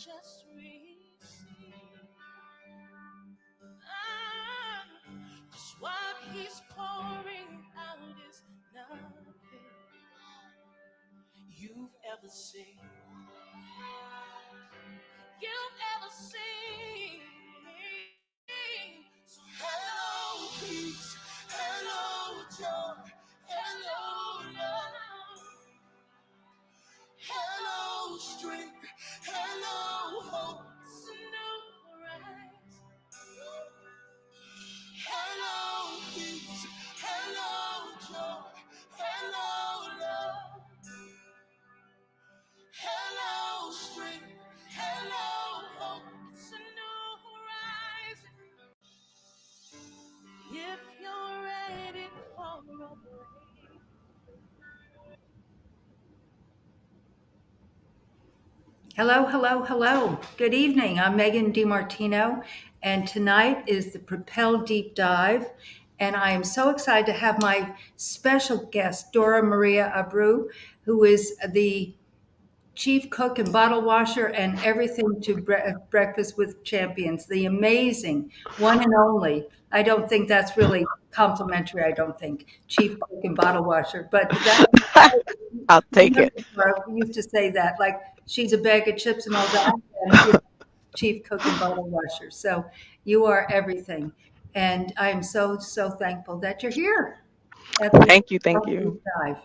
just receive. 'Cause what he's pouring out is nothing you've ever seen. You've ever seen. So hello peace, hello joy, hello love, hello strength, hello hope. It's a new rise. Hello peace, hello joy, hello love, hello strength, hello hope. It's a new horizon. If you're ready for a break. Hello, hello, hello. Good evening. I'm Megan DiMartino, and tonight is the Propel Deep Dive. And I am so excited to have my special guest, DoraMaria Abreu, who is the chief cook and bottle washer and everything to Breakfast with Champions, the amazing one and only. I don't think that's really complimentary, I don't think, chief cook and bottle washer, but that. I'll take Remember, it. we used to say that, like she's a bag of chips and all that, and you're chief cook and bottle washer. So you are everything, and I am so thankful that you're here at the Thank you. Thank Deep you. Dive.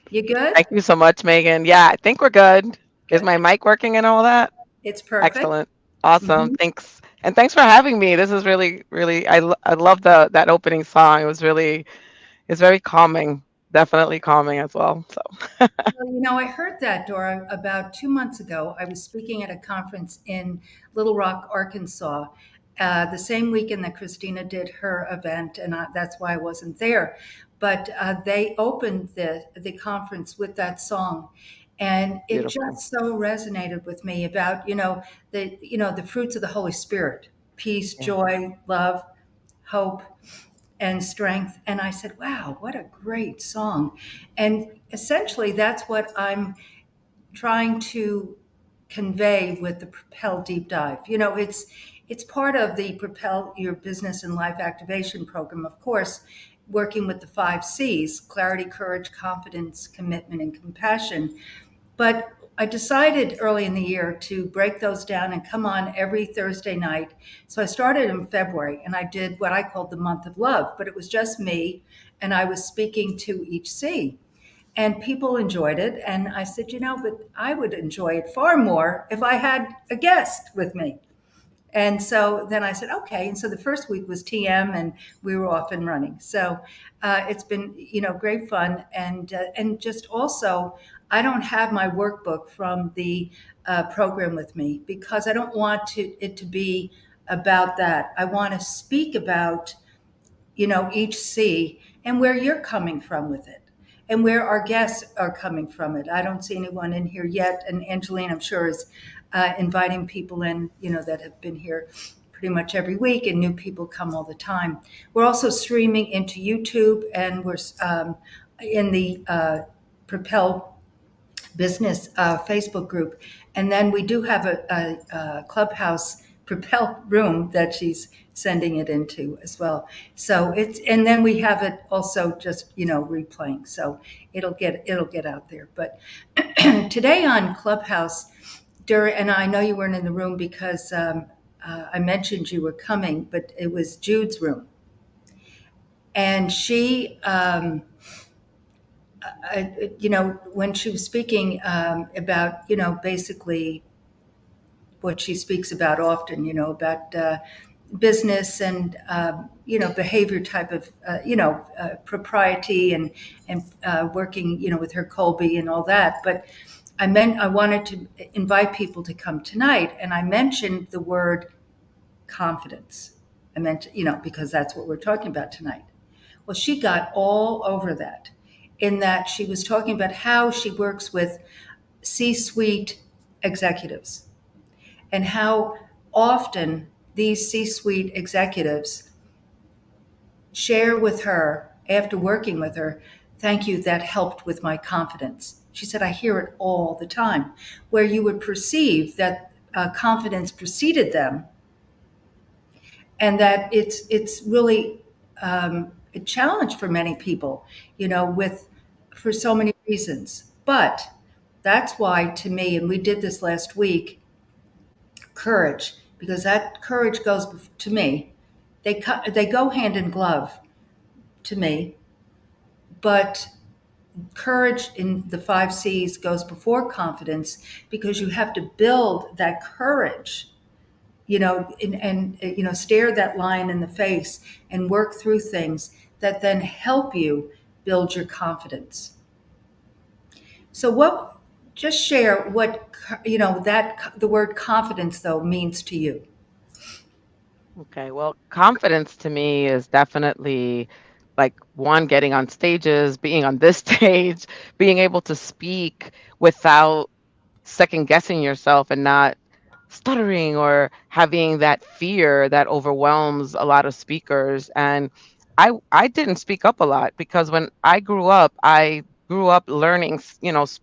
You good? Thank you so much, Megan. Yeah, I think we're good. Is Good. my mic working and all that? It's perfect. Excellent. Awesome. Mhm. Thanks. And thanks for having me. This is really, really, I love that opening song. It's very calming. Definitely calming as well. So, Well, I heard that, Dora, about 2 months ago. I was speaking at a conference in Little Rock, Arkansas, the same weekend that Christina did her event, and that's why I wasn't there. But they opened the conference with that song, and it beautiful. just so resonated with me about the fruits of the Holy Spirit: peace, Yeah. joy, love, hope, and strength. And I said, wow, what a great song. And essentially, that's what I'm trying to convey with the Propel Deep Dive. It's part of the Propel Your Business and Life Activation Program, of course, working with the 5 C's: clarity, courage, confidence, commitment, and compassion. But I decided early in the year to break those down and come on every Thursday night. So I started in February and I did what I called the month of love, but it was just me and I was speaking to each C. And people enjoyed it. And I said, but I would enjoy it far more if I had a guest with me. And so then I said, okay. And so the first week was TM, and we were off and running. So it's been, great fun, and just also, I don't have my workbook from the program with me because I don't want it to be about that. I want to speak about each C and where you're coming from with it and where our guests are coming from it. I don't see anyone in here yet. And Angeline, I'm sure, is inviting people in, that have been here pretty much every week, and new people come all the time. We're also streaming into YouTube, and we're in the Propel Business Facebook group. And then we do have a Clubhouse Propel room that she's sending it into as well. So and then we have it also just, replaying. So it'll get out there. But today on Clubhouse, and I know you weren't in the room because I mentioned you were coming, but it was Jude's room. And she, when she was speaking about, basically what she speaks about often, about business and, behavior type of, propriety and working, with her Colby and all that. But I wanted to invite people to come tonight, and I mentioned the word confidence. I meant, because that's what we're talking about tonight. Well, she got all over that, in that she was talking about how she works with C-suite executives and how often these C-suite executives share with her, after working with her, thank you, that helped with my confidence. She said, I hear it all the time, where you would perceive that confidence preceded them, and that it's really a challenge for many people, with for so many reasons. But that's why, to me, and we did this last week, courage, because that courage goes to me. They go hand in glove to me, but courage in the five C's goes before confidence, because you have to build that courage, and stare that lion in the face and work through things that then help you build your confidence. So what, just share what, that the word confidence though means to you. Okay, well, confidence to me is definitely like one, getting on stages, being on this stage, being able to speak without second guessing yourself and not stuttering or having that fear that overwhelms a lot of speakers. And I didn't speak up a lot because when I grew up learning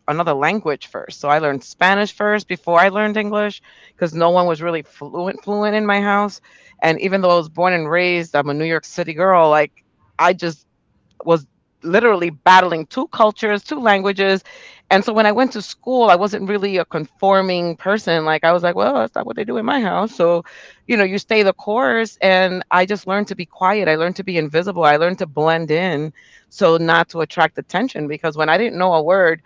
another language first. So I learned Spanish first before I learned English, because no one was really fluent in my house. And even though I was born and raised, I'm a New York City girl, like I just was literally battling two cultures, two languages. And so when I went to school, I wasn't really a conforming person. Like I was like, well, that's not what they do in my house. So, you stay the course. And I just learned to be quiet. I learned to be invisible. I learned to blend in so not to attract attention. Because when I didn't know a word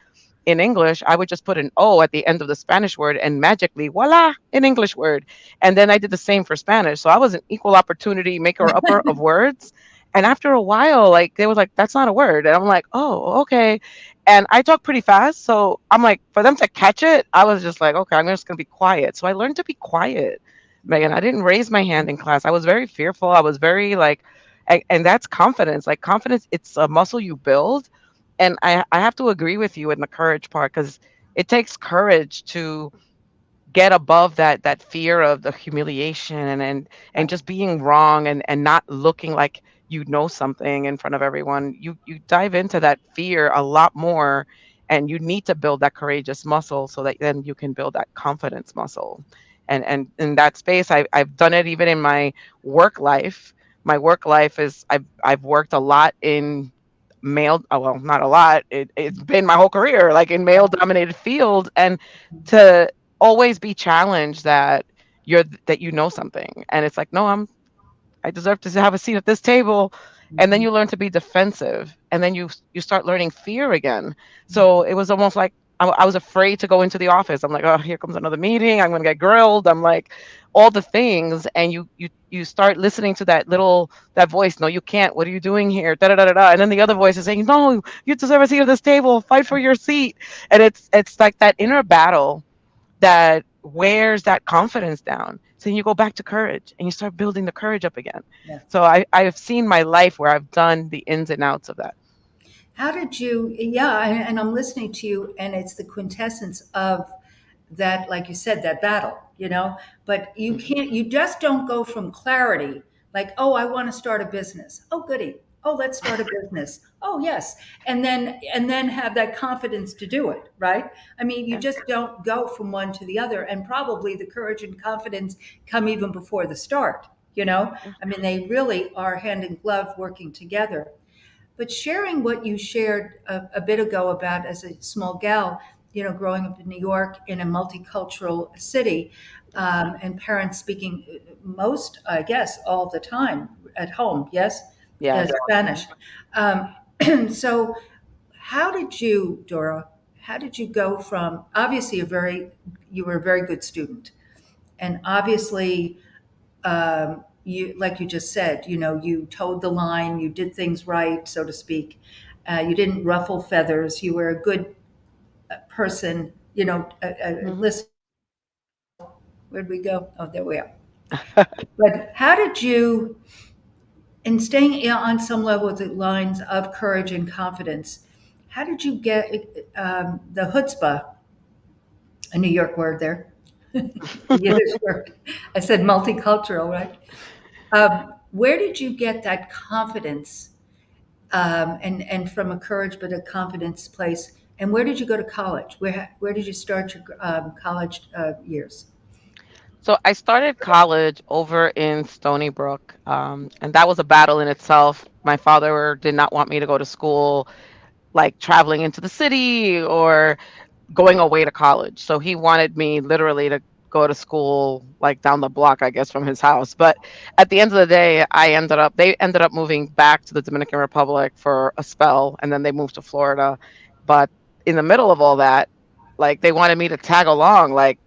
in English, I would just put an O at the end of the Spanish word and magically, voila, an English word. And then I did the same for Spanish. So I was an equal opportunity maker upper of words. And after a while, like they was like, that's not a word. And I'm like, oh, okay. And I talk pretty fast. So I'm like, for them to catch it, I was just like, okay, I'm just gonna be quiet. So I learned to be quiet, Megan. I didn't raise my hand in class. I was very fearful. I was very like, and that's confidence. Like confidence, it's a muscle you build. And I have to agree with you in the courage part, because it takes courage to get above that fear of the humiliation and Right. just being wrong and not looking like you know something in front of everyone. You dive into that fear a lot more, and you need to build that courageous muscle so that then you can build that confidence muscle. And in that space, I've done it even in my work life. My work life is I've worked a lot in male, well, not a lot, it's been my whole career like in male dominated fields. And to always be challenged that you know something, and it's like, no, I deserve to have a seat at this table. And then Mhm. you learn to be defensive, and then you start learning fear again. So it was almost like I was afraid to go into the office. I'm like, oh, here comes another meeting, I'm going to get grilled. I'm like, all the things. And you start listening to that voice. No, you can't, what are you doing here, da da da da da. And then the other voice is saying, no, you deserve a seat at this table, fight for your seat. And it's like that inner battle that wears that confidence down. So you go back to courage and you start building the courage up again. Yeah. So I've seen my life where I've done the ins and outs of that. How did you, yeah, and I'm listening to you, and it's the quintessence of that, like you said, that battle, but you Mhm. can't, you just don't go from clarity, like, oh, I want to start a business. Oh, goody. Oh, let's start a business. Oh, yes. And then have that confidence to do it, right? I mean, you Yeah. just don't go from one to the other. And probably the courage and confidence come even before the start, Yeah. I mean, they really are hand in glove working together. But sharing what you shared a bit ago about as a small gal, growing up in New York in a multicultural city, and parents speaking most, I guess, all the time at home, yes, Yes. Spanish. Um, so, how did you, Dora? How did you go from obviously you were a very good student, and obviously you, like you just said, you towed the line, you did things right, so to speak. You didn't ruffle feathers. You were a good person. Mhm. Listen, where'd we go? Oh, there we are. But how did you, in staying on some level of the lines of courage and confidence, how did you get the chutzpah, a New York word there, Yiddish word? I said multicultural, right? Where did you get that confidence, and from a courage but a confidence place, And where did you go to college? Where did you start your college years? So I started college over in Stony Brook, and that was a battle in itself. My father did not want me to go to school, like traveling into the city or going away to college. So he wanted me literally to go to school like down the block, I guess, from his house. But at the end of the day, they ended up moving back to the Dominican Republic for a spell, and then they moved to Florida. But in the middle of all that, like they wanted me to tag along. Like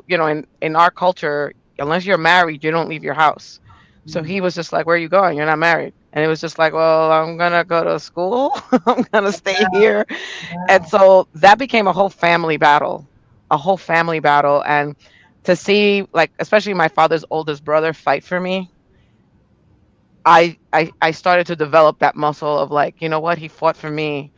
in our culture, unless you're married, you don't leave your house. So Mm. he was just like, "Where are you going? You're not married." And it was just like, "Well, I'm gonna go to school. I'm gonna stay here." And Wow. so that became a whole family battle. And to see, like, especially my father's oldest brother fight for me, I started to develop that muscle of like, you know what, he fought for me.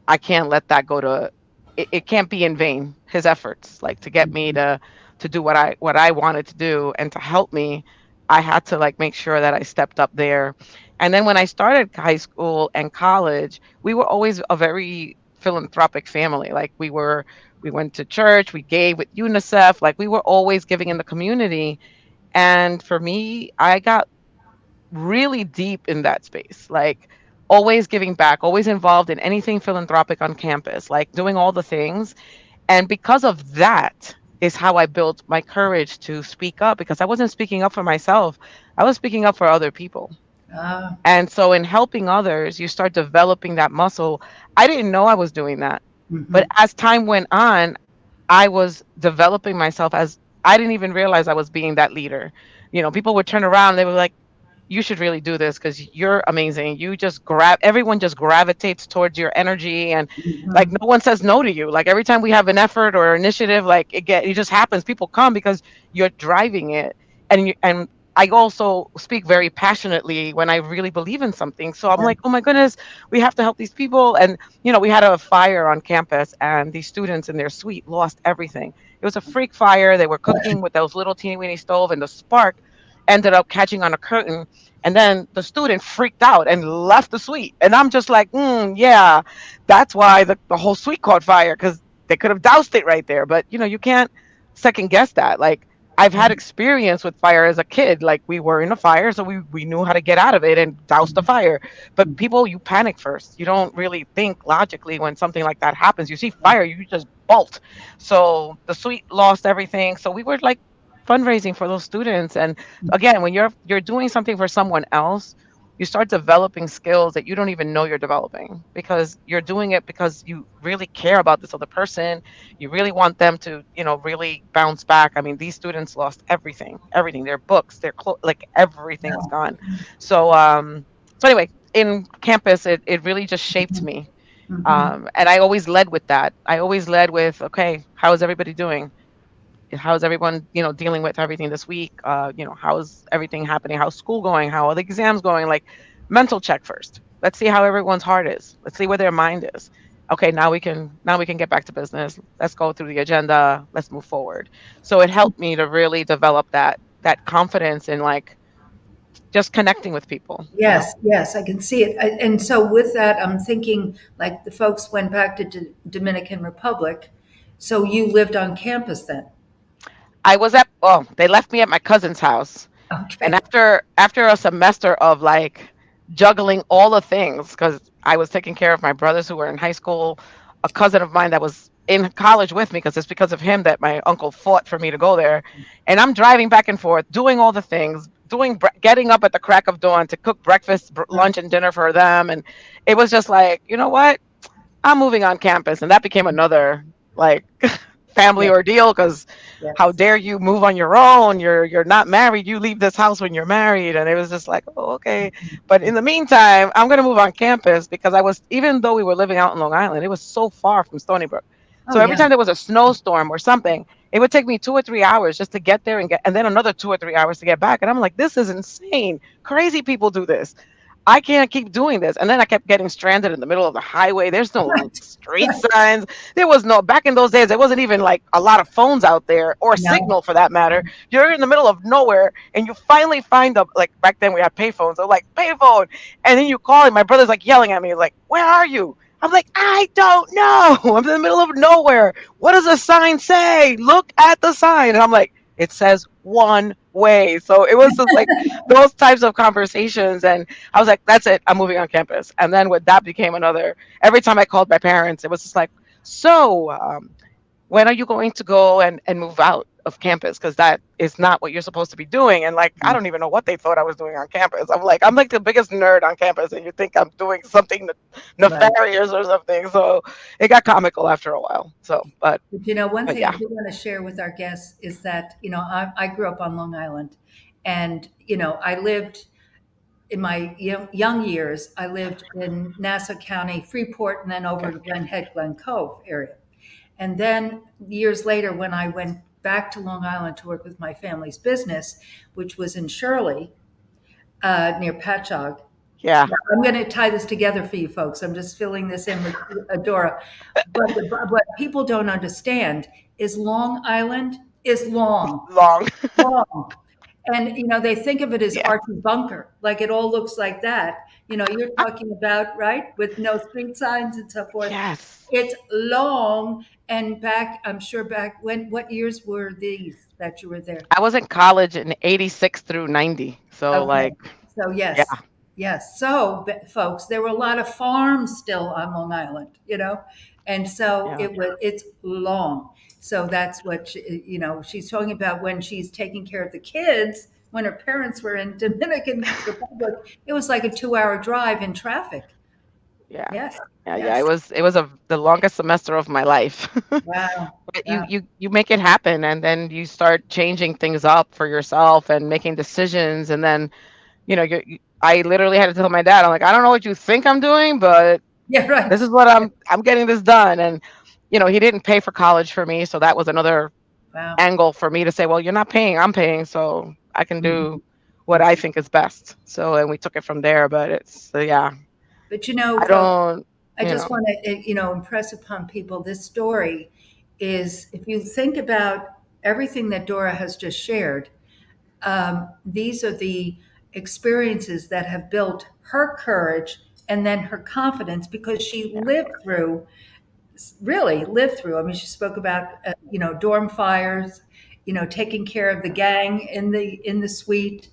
I can't let that go to it can't be in vain, his efforts, like to get me Mhm. to do what I wanted to do and to help me. I had to like make sure that I stepped up there. And then when I started high school and college, we were always a very philanthropic family. Like we went to church, we gave with UNICEF, like we were always giving in the community. And for me, I got really deep in that space, like always giving back, always involved in anything philanthropic on campus, like doing all the things. And because of that is how I built my courage to speak up, because I wasn't speaking up for myself, I was speaking up for other people. Ah, And so in helping others, you start developing that muscle. I didn't know I was doing that. But mhm. as time went on, I was developing myself as I didn't even realize I was being that leader. People would turn around, they were like, you should really do this because you're amazing. You just everyone just gravitates towards your energy, and like Mhm. no one says no to you. Like every time we have an effort or initiative, like it just happens. People come because you're driving it. And I also speak very passionately when I really believe in something. So I'm Yeah. like, oh my goodness, we have to help these people. And we had a fire on campus, and these students in their suite lost everything. It was a freak fire. They were cooking with those little teeny weeny stove, and the spark ended up catching on a curtain. And then the student freaked out and left the suite. And I'm just like, yeah, that's why the whole suite caught fire, because they could have doused it right there. But you can't second guess that. Like I've had experience with fire as a kid. Like we were in a fire, so we knew how to get out of it and douse the fire. But people, you panic first. You don't really think logically when something like that happens. You see fire, you just bolt. So the suite lost everything. So we were like fundraising for those students. And again, when you're doing something for someone else, you start developing skills that you don't even know you're developing, because you're doing it because you really care about this other person. You really want them to really bounce back. I mean, these students lost everything, their books, their clothes, like everything's Wow. gone. So anyway, in campus, it really just shaped me. Mhm. And I always led with that. I always led with, okay, how is everybody doing? How's everyone dealing with everything this week? How's everything happening? How's school going? How are the exams going? Like, mental check first. Let's see how everyone's heart is. Let's see where their mind is. Okay, now we can get back to business. Let's go through the agenda. Let's move forward. So it helped me to really develop that confidence in, like, just connecting with people. Yes, yes, I can see it. And so with that, I'm thinking like the folks went back to Dominican Republic. So you lived on campus then? They left me at my cousin's house. And Okay. after a semester of like juggling all the things, because I was taking care of my brothers who were in high school, a cousin of mine that was in college with me, because it's because of him that my uncle fought for me to go there. And I'm driving back and forth, doing all the things, getting up at the crack of dawn to cook breakfast, lunch, and dinner for them. And it was just like, you know what? I'm moving on campus. And that became another like family Yeah, ordeal, because how yes. dare you move on your own? You're not married. You leave this house when you're married. And it was just like, oh, okay. But in the meantime, I'm gonna move on campus, because even though we were living out in Long Island, it was so far from Stony Brook. Oh, So every yeah. time there was a snowstorm or something, it would take me 2 or 3 hours just to get there, and then another 2 or 3 hours to get back. And I'm like, this is insane. Crazy people do this. I can't keep doing this. And then I kept getting stranded in the middle of the highway. There's no Right, street right. signs. There was no, back in those days, there wasn't even like a lot of phones out there, or No. signal for that matter. You're in the middle of nowhere, and you finally find like back then we had payphones. So like, payphone. And then you call, and my brother's like yelling at me, like, where are you? I'm like, I don't know. I'm in the middle of nowhere. What does the sign say? Look at the sign. And I'm like, it says one way. So it was just like those types of conversations. And I was like, that's it. I'm moving on campus. And then what that became another, every time I called my parents, it was just like, so when are you going to go and move out of campus? Because that is not what you're supposed to be doing. And like, I don't even know what they thought I was doing on campus. I'm like the biggest nerd on campus, and you think I'm doing something Right. nefarious or something. So it got comical after a while. So, But one but thing I yeah, do want to share with our guests is that, I grew up on Long Island, and, I lived in my young years, I lived in Nassau County, Freeport, and then over okay, in Glen Head, Glen Cove area. And then years later, when I went back to Long Island to work with my family's business, which was in Shirley, near Patchogue. yeah, I'm going to tie this together for you folks. I'm just filling this in with Adora. But what people don't understand is Long Island is long, long, long. And, they think of it as yeah, Archie Bunker, like it all looks like that. You're talking about, right, with no street signs and so forth. yes. It's long. And back, I'm sure back when, what years were these that you were there? I was in college in '86 through '90. So Okay. like, So yeah, yes, yes. So folks, there were a lot of farms still on Long Island, and so yeah, it's long. So that's what she's talking about when she's taking care of the kids. When her parents were in Dominican Republic, it was like a 2-hour drive in traffic. yeah, Yes, yeah. yes. It was the longest semester of my life. Wow, But wow. you make it happen, and then you start changing things up for yourself and making decisions, and then I literally had to tell my dad, I'm like, I don't know what you think I'm doing, but Yeah, this right. is what I'm getting this done. And he didn't pay for college for me, so that was another Wow. angle for me to say, well, you're not paying, I'm paying, so I can Mhm. do what I think is best. So and we took it from there. But it's yeah, But I folks, don't, I you just know, want to, impress upon people this story is if you think about everything that Dora has just shared, these are the experiences that have built her courage and then her confidence because she yeah, lived through really lived through. I mean, she spoke about dorm fires, taking care of the gang in the suite.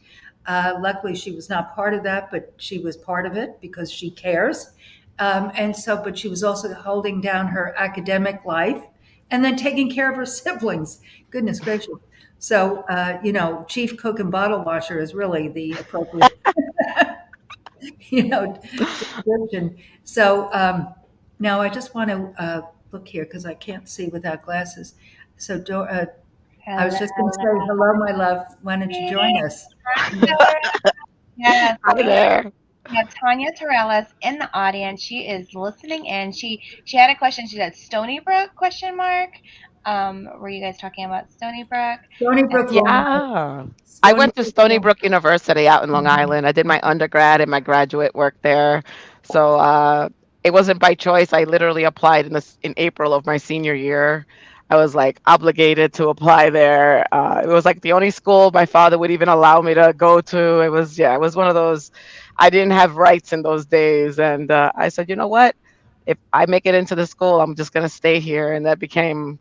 Luckily, she was not part of that, but she was part of it because she cares. And so, but she was also holding down her academic life and then taking care of her siblings. Goodness gracious. So, chief cook and bottle washer is really the appropriate, description. So now I just want to look here because I can't see without glasses. So I was Hello. just going to say hello, my love. Why don't you join us? Hi, Dora. Yes, hi there. we have Tanya Torellis in the audience. She is listening in. She had a question. She said Stony Brook question mark. Were you guys talking about Stony Brook? Stony And Brook, Long Island. Yeah. I Stony went to Brook, Stony Long Brook University out in Long Island. Island. I did my undergrad and my graduate work there. So it wasn't by choice. I literally applied in April of my senior year. I was like obligated to apply there. It was like the only school my father would even allow me to go to. It was yeah, it was one of those. I didn't have rights in those days, and I said, you know what? If I make it into the school, I'm just gonna stay here, and that became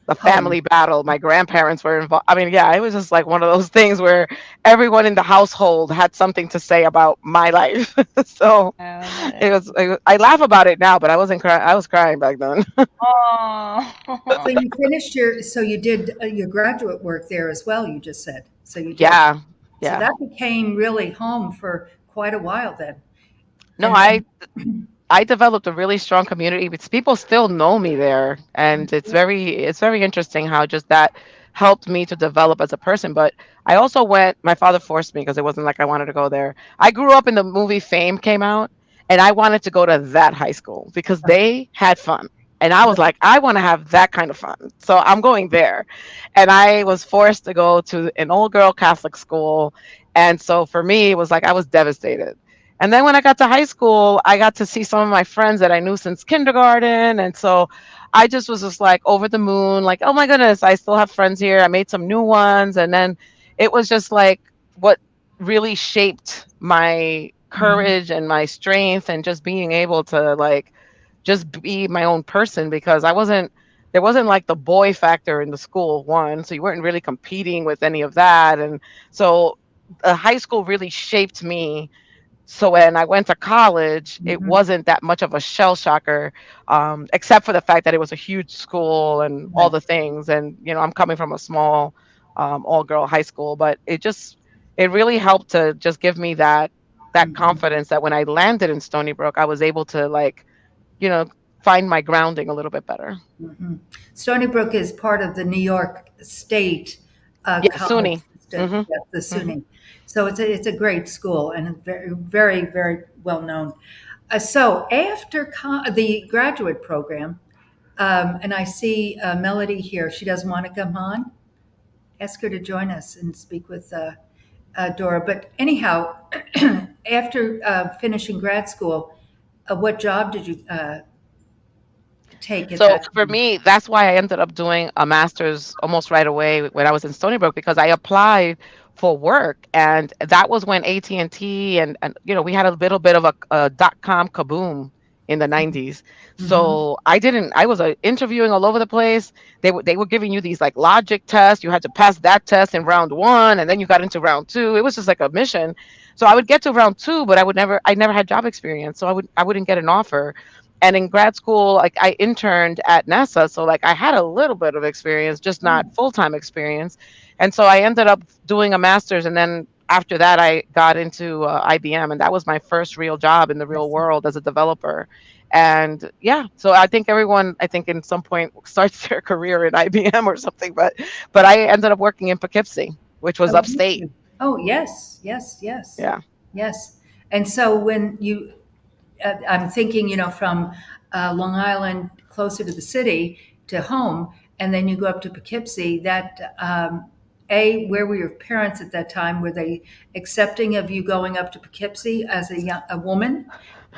the Home. family battle. My grandparents were involved. I mean, yeah, it was just like one of those things where everyone in the household had something to say about my life. So that I laugh about it now, but I wasn't crying. I was crying back then. oh, So you finished so you did your graduate work there as well, you just said. So you did. Yeah, So yeah. that became really home for quite a while then. No, And then, I developed a really strong community because people still know me there, and it's very interesting how just that helped me to develop as a person. But I also went. My father forced me because it wasn't like I wanted to go there. I grew up in the movie Fame came out, and I wanted to go to that high school because they had fun. And I was like, I want to have that kind of fun. So I'm going there. And I was forced to go to an old girl Catholic school. And so for me, it was like I was devastated. And then when I got to high school, I got to see some of my friends that I knew since kindergarten. And so I just was just like over the moon, like, oh my goodness, I still have friends here. I made some new ones. And then it was just like what really shaped my Mhm. courage and my strength and just being able to like, just be my own person because I wasn't there wasn't like the boy factor in the school one, so you weren't really competing with any of that. And so high school really shaped me, so when I went to college, it Mhm. wasn't that much of a shell shocker, except for the fact that it was a huge school and all Right. the things. And I'm coming from a small, all girl high school, but it really helped to just give me that Mhm. confidence that when I landed in Stony Brook, I was able to like you know find my grounding a little bit better. Mhm. Stony Brook is part of the New York State Yeah, college SUNY. system, Hmm. yeah, the Hmm. SUNY. So it's a great school and very, very, very well known. So after the graduate program, and I see Melody here. She doesn't want to come on. Ask her to join us and speak with Dora. But anyhow, after finishing grad school, what job did you take at So that for time? me, that's why I ended up doing a master's almost right away when I was in Stony Brook, because I applied for work, and that was when AT&T and we had a little bit of a dot-com kaboom in the 90s. Hmm. So I was interviewing all over the place. They were giving you these like logic tests. You had to pass that test in round one, and then you got into round two. It was just like a mission. So I would get to round two, but I never had job experience, so I wouldn't get an offer. And in grad school, like I interned at NASA, so like I had a little bit of experience, just not full-time experience. And so I ended up doing a master's, and then after that I got into IBM, and that was my first real job in the real world as a developer. And yeah, so I think in some point starts their career in IBM or something, but I ended up working in Poughkeepsie, which was Oh, did upstate. you? Oh, yes, yes, yes, Yeah. yes. And so when you, I'm thinking, from Long Island closer to the city to home, and then you go up to Poughkeepsie. Where were your parents at that time? Were they accepting of you going up to Poughkeepsie as a woman?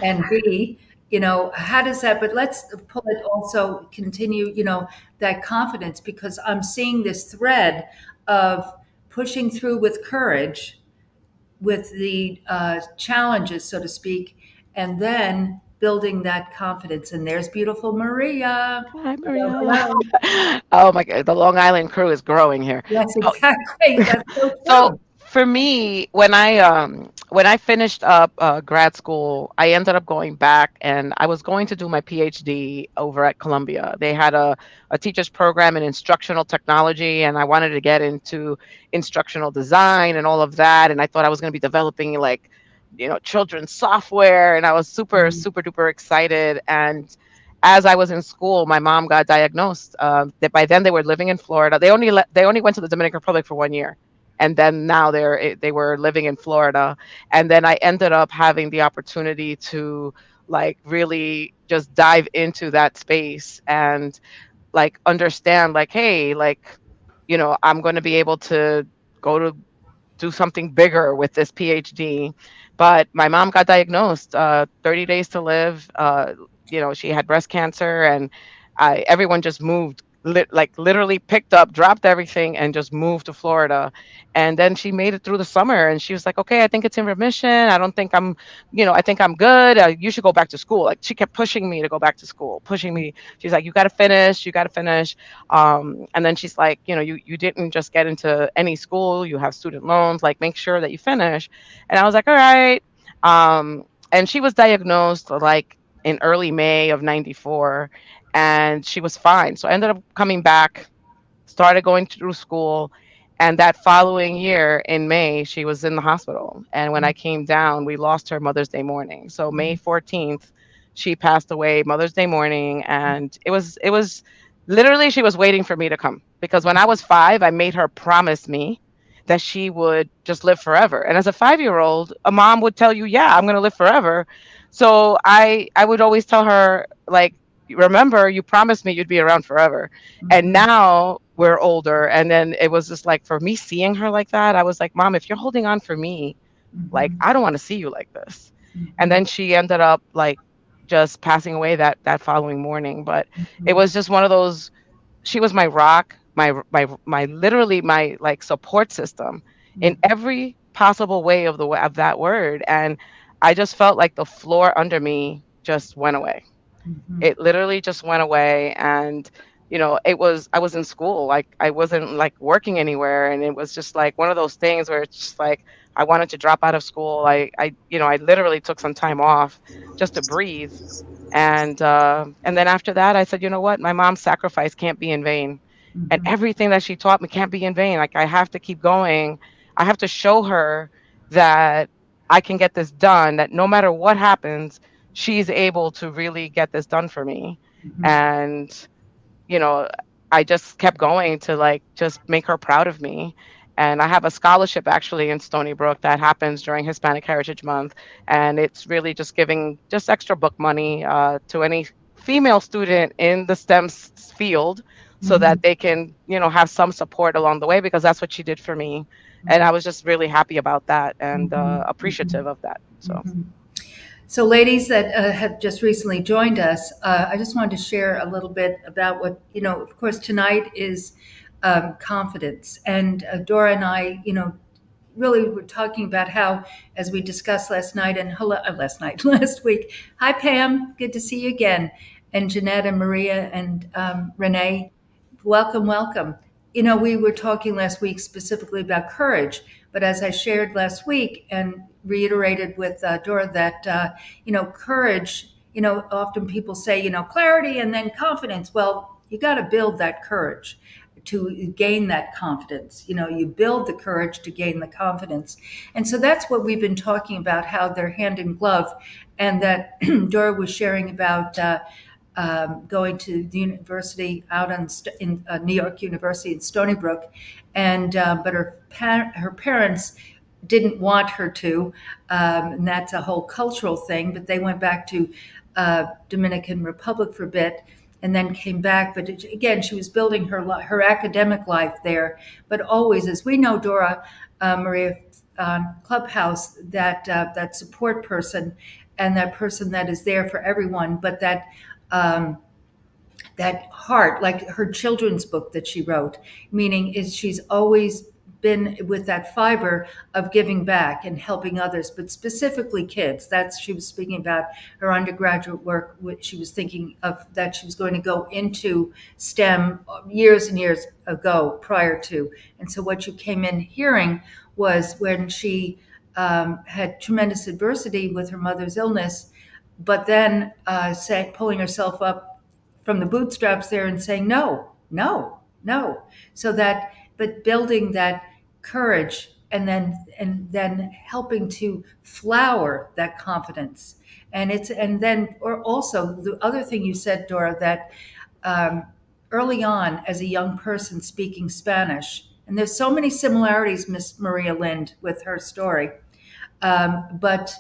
And B, how does that? But let's pull it also continue. That confidence, because I'm seeing this thread of pushing through with courage with the challenges, so to speak, and then building that confidence. And there's beautiful Maria. Hi, Hello, Maria. hello. Oh my God, the Long Island crew is growing here. Yes, So exactly. That's so So true. for me, when I finished up grad school, I ended up going back, and I was going to do my PhD over at Columbia. They had a teacher's program in instructional technology, and I wanted to get into instructional design and all of that. And I thought I was going to be developing like children's software, and I was super Mhm. super duper excited. And as I was in school, my mom got diagnosed. That by then they were living in Florida. They only went to the Dominican Republic for 1 year, and then now they were living in Florida. And then I ended up having the opportunity to like really just dive into that space and like understand like, hey, like I'm going to be able to go to do something bigger with this PhD. But my mom got diagnosed, 30 days to live. She had breast cancer, and everyone just moved, like literally picked up, dropped everything, and just moved to Florida. And then she made it through the summer, and she was like, okay, I think it's in remission. I don't think I think I'm good. You should go back to school. Like she kept pushing me to go back to school, pushing me. She's like, you got to finish. And then she's like, you didn't just get into any school, you have student loans, like make sure that you finish. And I was like, all right. And she was diagnosed like in early May of 94, and she was fine. So I ended up coming back, started going through school. And that following year in May, she was in the hospital. And when I came down, we lost her Mother's Day morning. So May 14th, she passed away Mother's Day morning. And it was literally, she was waiting for me to come, because when I was 5, I made her promise me that she would just live forever. And as a 5-year old, a mom would tell you, yeah, I'm going to live forever. So I would always tell her, like, remember, you promised me you'd be around forever. And Mhm. now we're older, and then it was just like, for me seeing her like that, I was like, mom, if you're holding on for me, like Mhm. I don't want to see you like this. And Mhm. then she ended up like just passing away that following morning. But it Mhm. was just one of those, she was my rock, my literally my like support system in Mhm. every possible way of that word. And I just felt like the floor under me just went away. Mhm. It literally just went away. And I was in school, like I wasn't like working anywhere, and it was just like one of those things where it's just like I wanted to drop out of school. I literally took some time off just to breathe. And then after that, I said, you know what, my mom's sacrifice can't be in vain, and Mhm. everything that she taught me can't be in vain. Like, I have to keep going. I have to show her that I can get this done, that no matter what happens, she's able to really get this done for me. Mhm. And you know, I just kept going to like just make her proud of me. And I have a scholarship actually in Stony Brook that happens during Hispanic Heritage Month, and it's really just giving just extra book money to any female student in the STEM field, so that Mhm. they can, have some support along the way, because that's what she did for me. And I was just really happy about that, and Mhm. Mhm. appreciative of that. So. Mhm. So, ladies that have just recently joined us, I just wanted to share a little bit about what, of course, tonight is confidence. And Dora and I, really were talking about how, as we discussed last night and last week. Hi, Pam. Good to see you again. And Jeanette and Maria and Renee, welcome, welcome. We were talking last week specifically about courage, but as I shared last week and reiterated with Dora that, courage, often people say, clarity and then confidence. Well, you got to build that courage to gain that confidence. You build the courage to gain the confidence. And so that's what we've been talking about, how they're hand in glove. And that Dora was sharing about going to the university out in New York University in Stony Brook, and but her parents didn't want her to, and that's a whole cultural thing. But they went back to Dominican Republic for a bit, and then came back. But again, she was building her academic life there. But always, as we know, Dora Maria Clubhouse, that support person, and that person that is there for everyone, but um, that heart, like her children's book that she wrote, meaning is she's always been with that fiber of giving back and helping others, but specifically kids. That's she was speaking about her undergraduate work, which she was thinking of that she was going to go into STEM years and years ago prior to. And so what you came in hearing was when she had tremendous adversity with her mother's illness, but then pulling herself up from the bootstraps there and saying no, no, no. So that, but building that courage and then helping to flower that confidence. And then, or also the other thing you said, Dora, that um, early on as a young person speaking Spanish, and there's so many similarities, Miss Maria Lind, with her story, but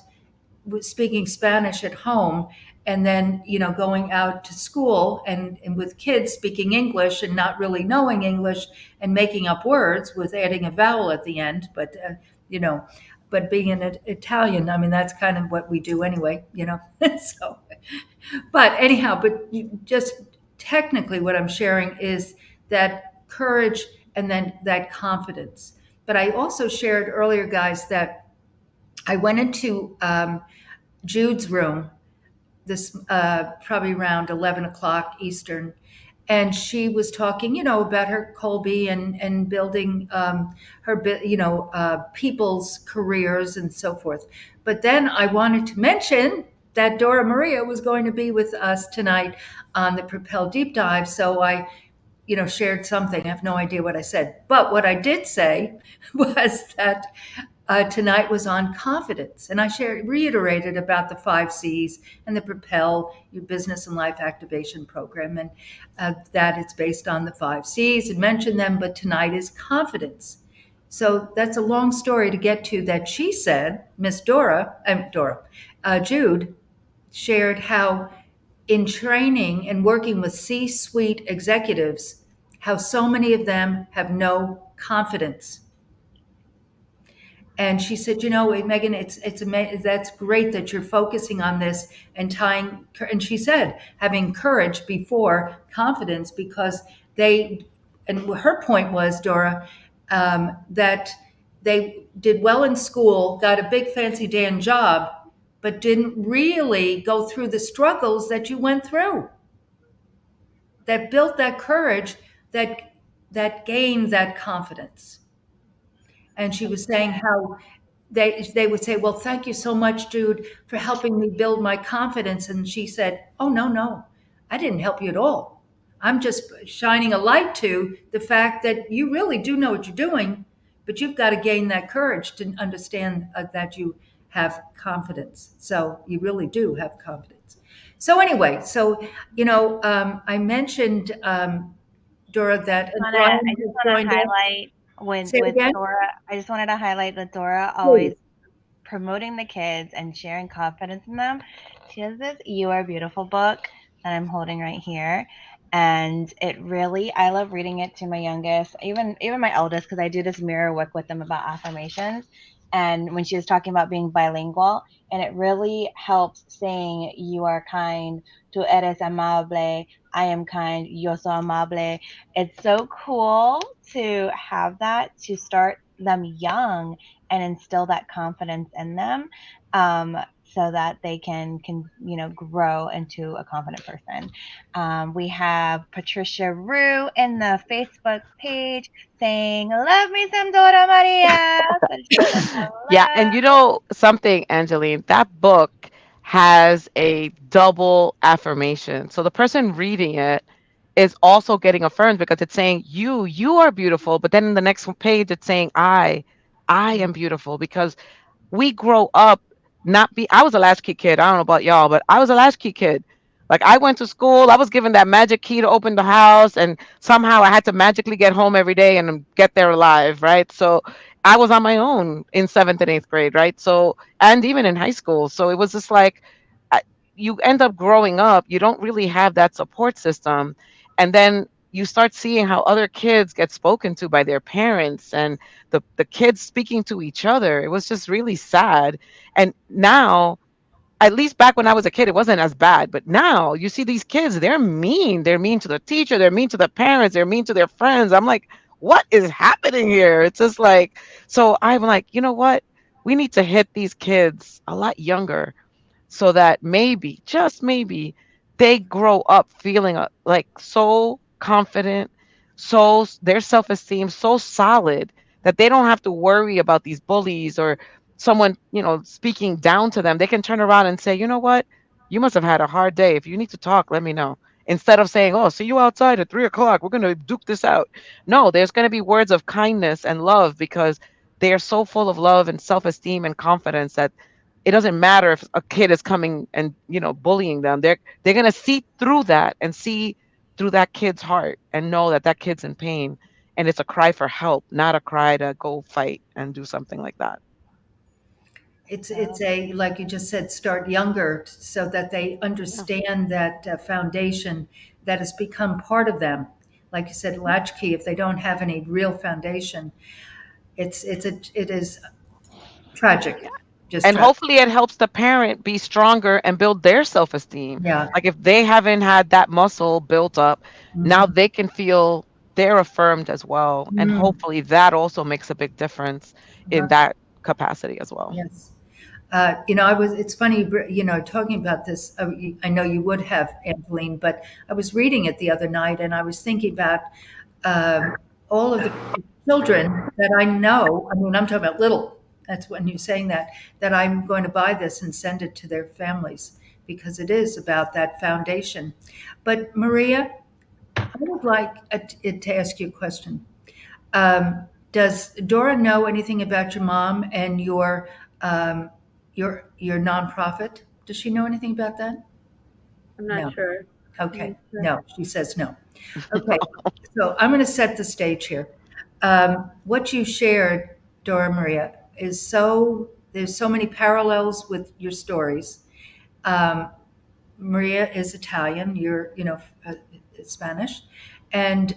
speaking Spanish at home, and then going out to school and with kids speaking English and not really knowing English and making up words with adding a vowel at the end, but you know but being an Italian, I mean, that's kind of what we do anyway. So, but anyhow, but just technically what I'm sharing is that courage and then that confidence. But I also shared earlier, guys, that I went into Jude's room this probably around 11 o'clock Eastern. And she was talking, about her Colby and building her, people's careers and so forth. But then I wanted to mention that Dora Maria was going to be with us tonight on the Propel Deep Dive. So I shared something. I have no idea what I said. But what I did say was that tonight was on confidence. And I reiterated about the 5 C's and the Propel, your business and life activation program, and that it's based on the 5 C's and mentioned them. But tonight is confidence. So that's a long story to get to that she said, Miss Jude shared how in training and working with C-suite executives, how so many of them have no confidence. And she said, Megan, it's amazing. That's great that you're focusing on this and tying. And she said, having courage before confidence, because they. And her point was, Dora, that they did well in school, got a big fancy Dan job, but didn't really go through the struggles that you went through, that built that courage, that gained that confidence. And she was saying how they would say, "Well, thank you so much, Jude, for helping me build my confidence." And she said, "Oh, no, no, I didn't help you at all. I'm just shining a light to the fact that you really do know what you're doing, but you've got to gain that courage to understand that you have confidence. So you really do have confidence." So anyway, I mentioned, Dora, that I Brian just has want to joined us. highlight Say it with again, Dora. I just wanted to highlight that Dora always please. promoting the kids and sharing confidence in them. She has this "You Are Beautiful" book that I'm holding right here. And it really, I love reading it to my youngest, even my eldest, because I do this mirror work with them about affirmations. And when she was talking about being bilingual, and it really helps saying "You are kind," "Tú eres amable," "I am kind," "Yo soy amable." It's so cool to have that to start them young and instill that confidence in them, so that they can grow into a confident person. We have Patricia Rue in the Facebook page saying, "Love me some Dora Maria." So she said Yeah, and hello. you know something, Angeline, that book has a double affirmation. So the person reading it is also getting affirmed because it's saying you are beautiful, but then in the next page it's saying I am beautiful because we grow up not be I was a latchkey kid. I don't know about y'all, but I was a latchkey kid. Like I went to school, I was given that magic key to open the house, and somehow I had to magically get home every day and get there alive, right? So I was on my own in 7th and 8th grade, right? So and even in high school. So it was just like I- you end up growing up, you don't really have that support system. And then you start seeing how other kids get spoken to by their parents and the kids speaking to each other. It was just really sad. And now, at least back when I was a kid, it wasn't as bad. But now you see these kids, they're mean. They're mean to the teacher, they're mean to the parents, they're mean to their friends. I'm like, what is happening here? It's just like, so I'm like, you know what? We need to hit these kids a lot younger so that maybe, just maybe, they grow up feeling like so confident, their self esteem so solid that they don't have to worry about these bullies or someone, speaking down to them. They can turn around and say, you know what? You must have had a hard day. If you need to talk, let me know. Instead of saying, oh, see you outside at 3 o'clock, we're going to duke this out. No, there's going to be words of kindness and love because they are so full of love and self esteem and confidence that it doesn't matter if a kid is coming and bullying them. They're going to see through that and see through that kid's heart and know that that kid's in pain, and it's a cry for help, not a cry to go fight and do something like that. It's a, like you just said, start younger so that they Yeah. understand that foundation that has become part of them. Like you said, latchkey. If they don't have any real foundation, it is tragic, just And tragic. hopefully it helps the parent be stronger and build their self-esteem. Yeah. Like if they haven't had that muscle built up, now Mhm. they can feel they're affirmed as well. And Mm. hopefully that also makes a big difference in Uh-huh. that capacity as well. Yes. It's funny, talking about this. I know you would have, Angeline, but I was reading it the other night and I was thinking about all of the children that I know. I mean, I'm talking about little, that's when you're saying that I'm going to buy this and send it to their families because it is about that foundation. But Maria, I would like to ask you a question. Does Dora know anything about your mom and um, your nonprofit? Does she know anything about that? I'm not No. sure. I'm Okay. not sure. No, she says no. Okay. So I'm going to set the stage here. What you shared, Dora Maria, is there's so many parallels with your stories. Um, Maria is Italian. You're, Spanish, and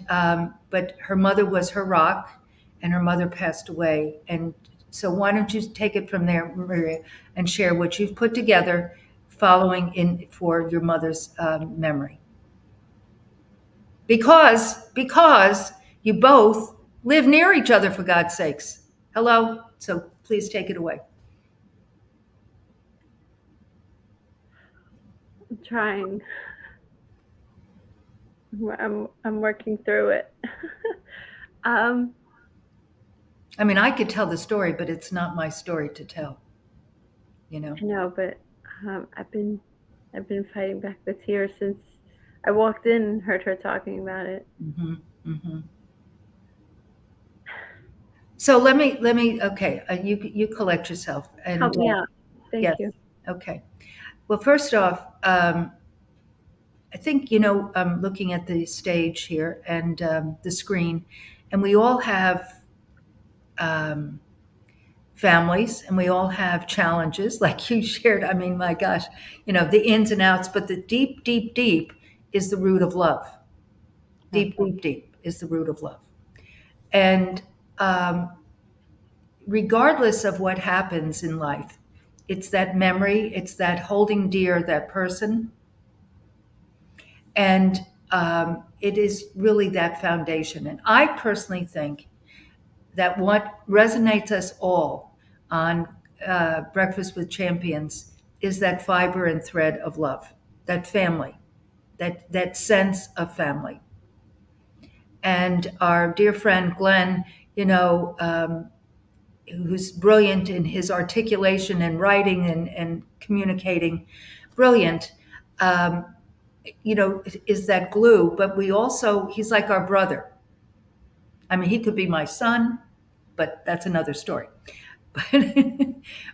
but her mother was her rock, and her mother passed away. And so, why don't you take it from there, Maria, and share what you've put together, following in for your mother's memory? Because you both live near each other, for God's sakes. Hello. So please take it away. trying. I'm working through it. um, I mean, I could tell the story, but it's not my story to tell. You know. I know, but I've been fighting back the tears since I walked in and heard her talking about it. Mm-hmm, mm-hmm. So let me. Okay, you collect yourself and Help me out. Thank yes. you. Okay. Well, first off, I think I'm looking at the stage here and the screen, and we all have um, families, and we all have challenges, like you shared. I mean, my gosh, the ins and outs, but the deep, deep, deep is the root of love. Deep, deep, deep is the root of love, and um, regardless of what happens in life, it's that memory, it's that holding dear that person. And it is really that foundation. And I personally think that what resonates us all on Breakfast with Champions is that fiber and thread of love, that family, that sense of family. And our dear friend Glenn, who's brilliant in his articulation and writing and communicating, brilliant. Um, is that glue, but he's like our brother. I mean, he could be my son, but that's another story. But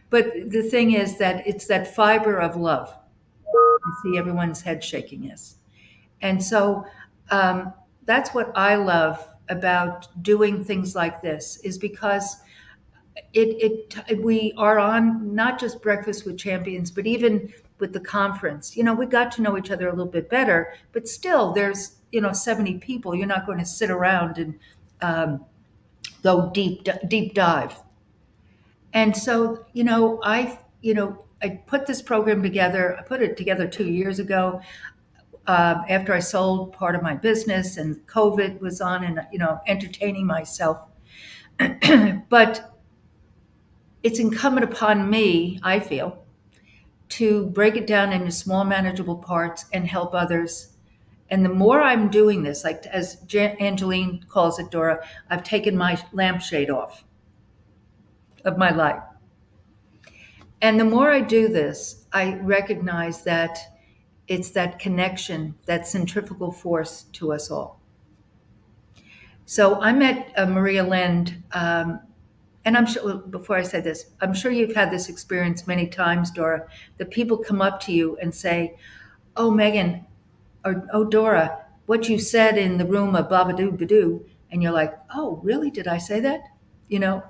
the thing is that it's that fiber of love. I see everyone's head shaking, yes. And so that's what I love about doing things like this is because we are on not just Breakfast with Champions, but even with the conference. We got to know each other a little bit better, but still, there's 70 people. You're not going to sit around and go deep dive. And so, I put this program together. I put it together 2 years ago after I sold part of my business, and COVID was on, and entertaining myself. But it's incumbent upon me, I feel, to break it down into small, manageable parts and help others. And the more I'm doing this, like as Angeline calls it, Dora, I've taken my lampshade off of my life. And the more I do this, I recognize that it's that connection, that centrifugal force to us all. So I met Maria Lind. And I'm sure, before I say this, I'm sure you've had this experience many times, Dora, that people come up to you and say, "Oh, Megan," or "Oh, Dora, what you said in the room of Babadoo Badoo," and you're like, "Oh, really? Did I say that?" You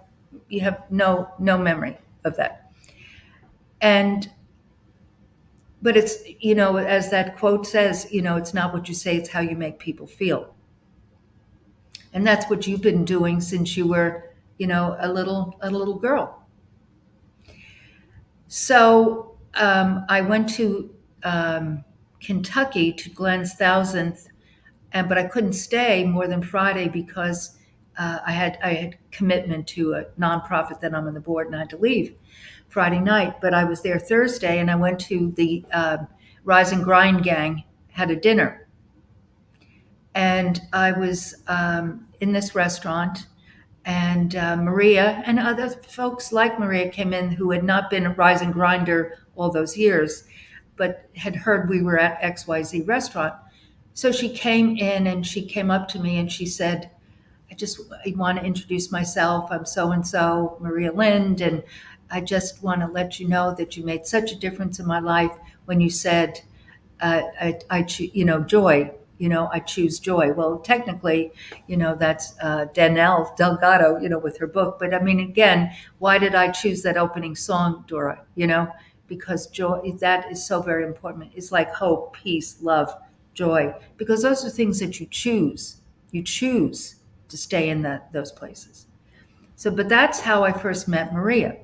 have no memory of that. But it's as that quote says, it's not what you say, it's how you make people feel. And that's what you've been doing since you were a little girl. So I went to Kentucky to Glenn's 1,000th, but I couldn't stay more than Friday because I had commitment to a nonprofit that I'm on the board, and I had to leave Friday night. But I was there Thursday, and I went to the Rise and Grind gang, had a dinner, and I was in this restaurant. And Maria and other folks like Maria came in who had not been a Rise and Grinder all those years, but had heard we were at XYZ restaurant. So she came in and she came up to me and she said, I want to introduce myself. I'm so and so, Maria Lind, and I just want to let you know that you made such a difference in my life when you said, joy. I choose joy. Well, technically, that's Danelle Delgado, with her book. But I mean, again, why did I choose that opening song, Dora? Because joy, that is so very important. It's like hope, peace, love, joy, because those are things that you choose. You choose to stay in those places. So, but that's how I first met Maria.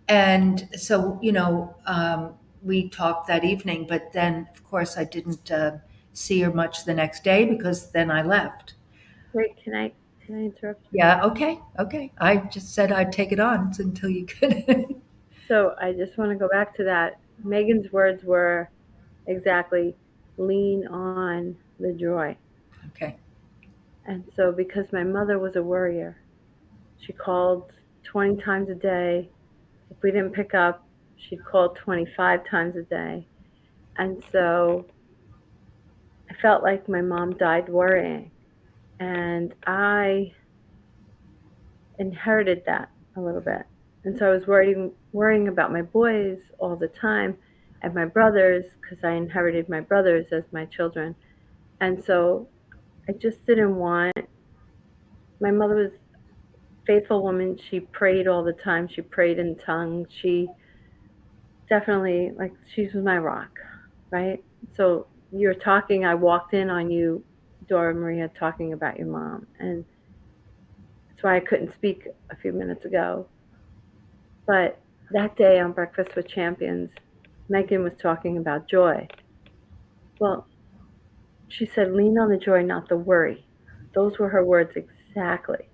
And so, we talked that evening, but then, of course, I didn't see her much the next day because then I left. Wait, can I interrupt you? Yeah, okay. I just said I'd take it on until you could. So I just want to go back to that. Megan's words were, exactly, lean on the joy. Okay. And so, because my mother was a worrier, she called 20 times a day. If we didn't pick up, she'd call 25 times a day. And so I felt like my mom died worrying. And I inherited that a little bit. And so I was worrying about my boys all the time and my brothers because I inherited my brothers as my children. And so I just didn't want, my mother was a faithful woman. She prayed all the time. She prayed in tongues. She definitely, like, she was my rock, right? So you're talking, I walked in on you, Dora Maria, talking about your mom. And that's why I couldn't speak a few minutes ago. But that day on Breakfast with Champions, Megan was talking about joy. Well, she said, lean on the joy, not the worry. Those were her words exactly.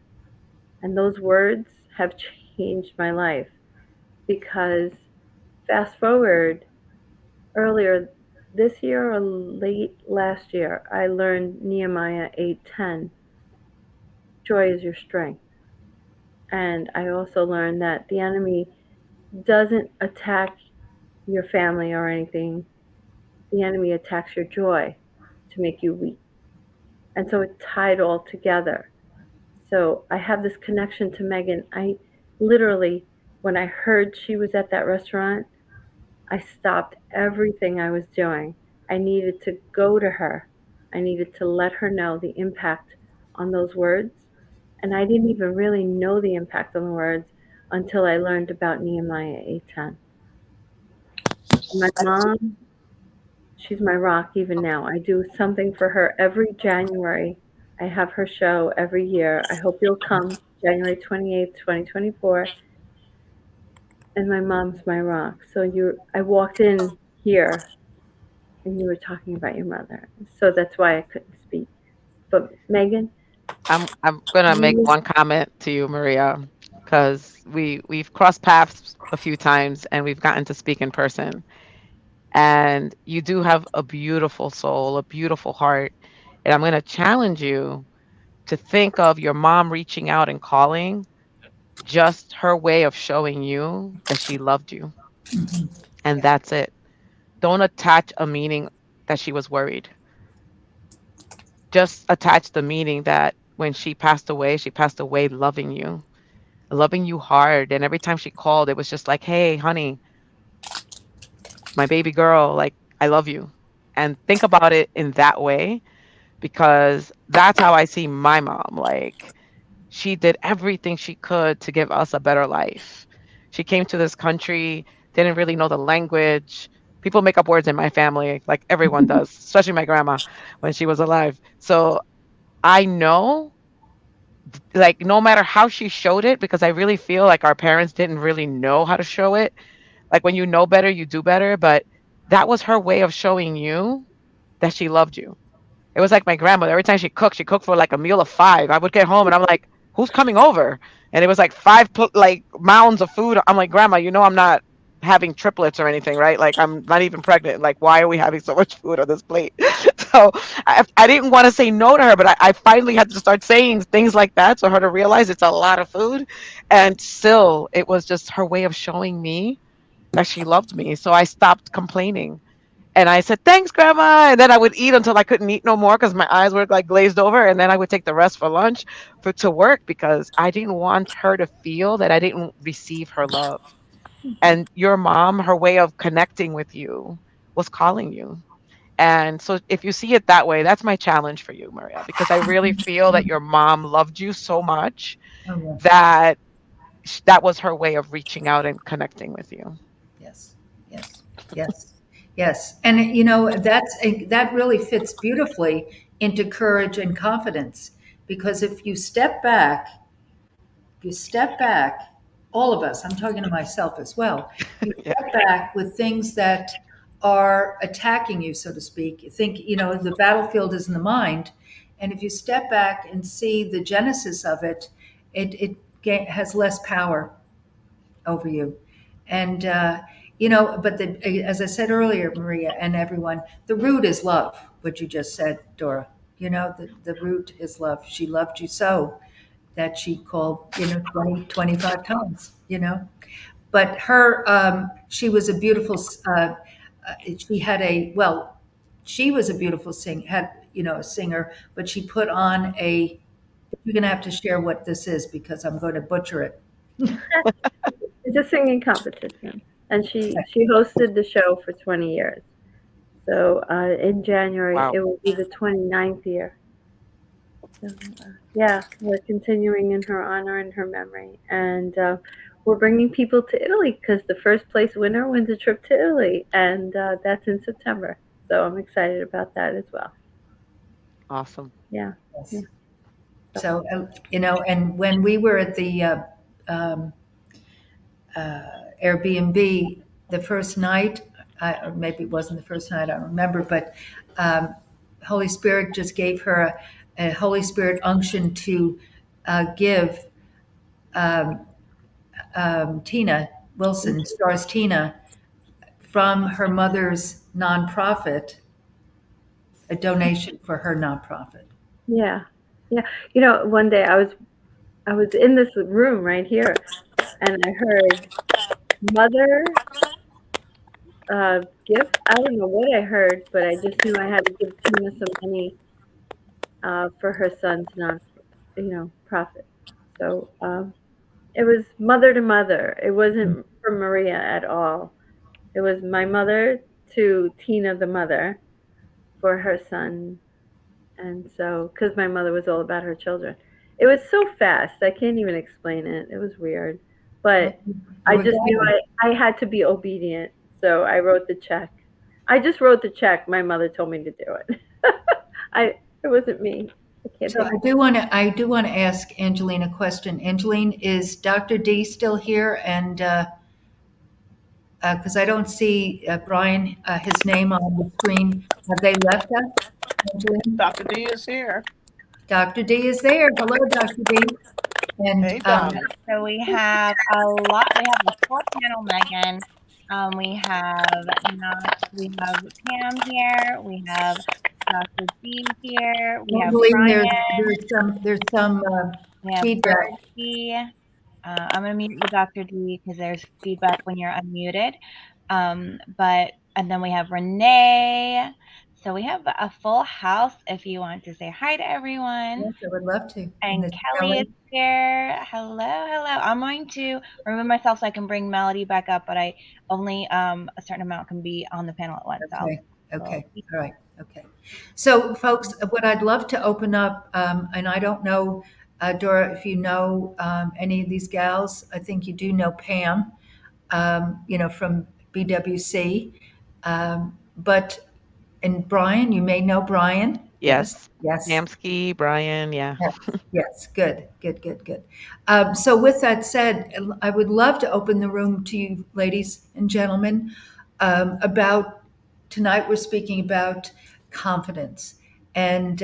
And those words have changed my life because fast forward earlier this year or late last year, I learned Nehemiah 8:10. Joy is your strength. And I also learned that the enemy doesn't attack your family or anything. The enemy attacks your joy to make you weak. And so it tied all together. So I have this connection to Megan. I literally, when I heard she was at that restaurant, I stopped everything I was doing. I needed to go to her. I needed to let her know the impact on those words. And I didn't even really know the impact on the words until I learned about Nehemiah 8:10. My mom, she's my rock even now. I do something for her every January. I have her show every year. I hope you'll come January 28th, 2024. And my mom's my rock. So I walked in here and you were talking about your mother. So that's why I couldn't speak. But Megan, I'm gonna make you, one comment to you, Maria, because we've crossed paths a few times and we've gotten to speak in person. And you do have a beautiful soul, a beautiful heart. And I'm gonna challenge you to think of your mom reaching out and calling just her way of showing you that she loved you. And Yeah. that's it. Don't attach a meaning that she was worried. Just attach the meaning that when she passed away loving you hard. And every time she called, it was just like, hey, honey, my baby girl, like, I love you. And think about it in that way because that's how I see my mom. Like, she did everything she could to give us a better life. She came to this country, didn't really know the language. People make up words in my family, like everyone does, especially my grandma when she was alive. So I know, like, no matter how she showed it, because I really feel like our parents didn't really know how to show it. Like, when you know better, you do better. But that was her way of showing you that she loved you. It was like my grandmother. Every time she cooked for like a meal of five. I would get home and I'm like, "Who's coming over?" And it was like five like mounds of food. I'm like, "Grandma, you know I'm not having triplets or anything, right? Like I'm not even pregnant. Like why are we having so much food on this plate?" So I didn't want to say no to her, but I finally had to start saying things like that for her to realize it's a lot of food. And still, it was just her way of showing me that she loved me. So I stopped complaining and I said, "Thanks, Grandma." And then I would eat until I couldn't eat no more because my eyes were like glazed over. And then I would take the rest for lunch to work because I didn't want her to feel that I didn't receive her love. And your mom, her way of connecting with you was calling you. And so if you see it that way, that's my challenge for you, Maria, because I really feel that your mom loved you so much Oh, yes. that that was her way of reaching out and connecting with you. Yes. Yes. Yes. Yes. And that really fits beautifully into courage and confidence because if you step back, all of us, I'm talking to myself as well, if you Yeah. step back with things that are attacking you, so to speak, you think, the battlefield is in the mind. And if you step back and see the genesis of it, it has less power over you. And, but as I said earlier, Maria and everyone, the root is love. What you just said, Dora. The root is love. She loved you so that she called, 20, 25 times, But she was a beautiful, she had she was a beautiful a singer, but she put on you're going to have to share what this is because I'm going to butcher it. It's a singing competition, and she hosted the show for 20 years. So in January, Wow. it will be the 29th year. So yeah, we're continuing in her honor and her memory, and we're bringing people to Italy because the first place winner wins a trip to Italy, and that's in September. So I'm excited about that as well. Awesome. Yeah, yeah. Yes. So, and when we were at the um, Airbnb the first night, or maybe it wasn't the first night, I don't remember, but Holy Spirit just gave her a Holy Spirit unction to give um, Tina Wilson, stars Tina, from her mother's nonprofit, a donation for her nonprofit. Yeah. Yeah. One day I was in this room right here and I heard mother gift. I don't know what I heard, but I just knew I had to give Tina some money for her son's profit. So it was mother to mother. It wasn't for Maria at all. It was my mother to Tina the mother for her son. And so, because my mother was all about her children, it was so fast. I can't even explain it. It was weird, Well, but you I were just knew guided. I had to be obedient. So I wrote the check. I just wrote the check. My mother told me to do it. I It wasn't me. I can't So take. I do want to ask Angeline a question. Angeline, is Dr. D still here? And because I don't see Brian, his name on the screen, have they left us? Angeline, Dr. D is here. Dr. D is there. Hello, Dr. D. And Hey, darling. So we have a lot. We have a full panel, Megan. We have Pam here. We have Dr. D here. We have Angeline, there's Brian. there's some We have feedback. Fergie. I'm gonna mute you, Dr. D, because there's feedback when you're unmuted. And then we have Renee. So we have a full house. If you want to say hi to everyone. Yes, I would love to. And And this Kelly is Kelly. here. Hello, hello. I'm going to remove myself so I can bring Melody back up, but I only a certain amount can be on the panel at once. So Okay, I'll okay, all right, okay. So, folks, what I'd love to open up, and I don't know, Dora, if you know any of these gals. I think you do know Pam, from BWC. But, and Brian, you may know Brian. Yes, Yes. yes. Namski, Brian, yeah. Yes, yes, good, good, good, good. So with that said, I would love to open the room to you, ladies and gentlemen, about tonight. We're speaking about confidence. And,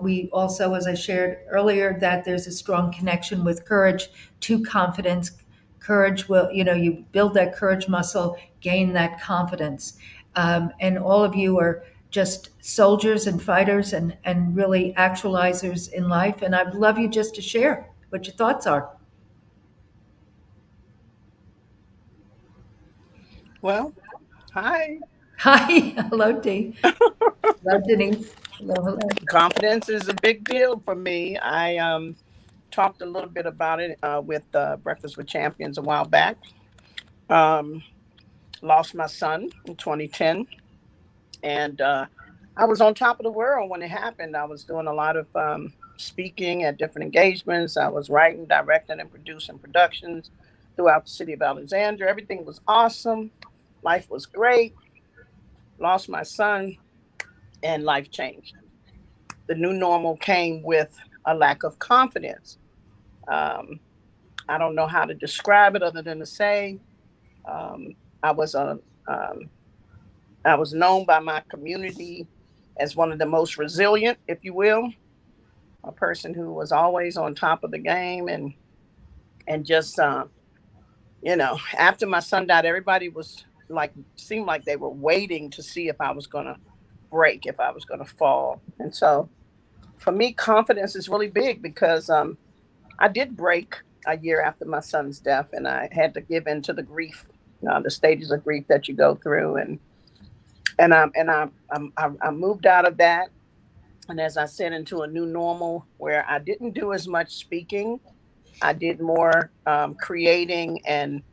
we also, as I shared earlier, that there's a strong connection with courage to confidence. Courage will, you build that courage muscle, gain that confidence. And all of you are just soldiers and fighters and really actualizers in life. And I'd love you just to share what your thoughts are. Well, hi. Hi. Hello, Dee. Hello, Denise. Hello, hello. Confidence is a big deal for me. I talked a little bit about it with Breakfast with Champions a while back. Um, Lost my son in 2010, and I was on top of the world when it happened. I was doing a lot of speaking at different engagements. I was writing, directing, and producing productions throughout the city of Alexandria. Everything was awesome. Life was great. Lost my son, and life changed. The new normal came with a lack of confidence. Um, I don't know how to describe it other than to say um, I was a I was known by my community as one of the most resilient, if you will, a person who was always on top of the game and just after my son died, everybody was like seemed like they were waiting to see if I was going to break, if I was going to fall. And so for me, confidence is really big because I did break a year after my son's death, and I had to give in to the grief, the stages of grief that you go through, and I moved out of that, and as I said, into a new normal where I didn't do as much speaking. I did more creating and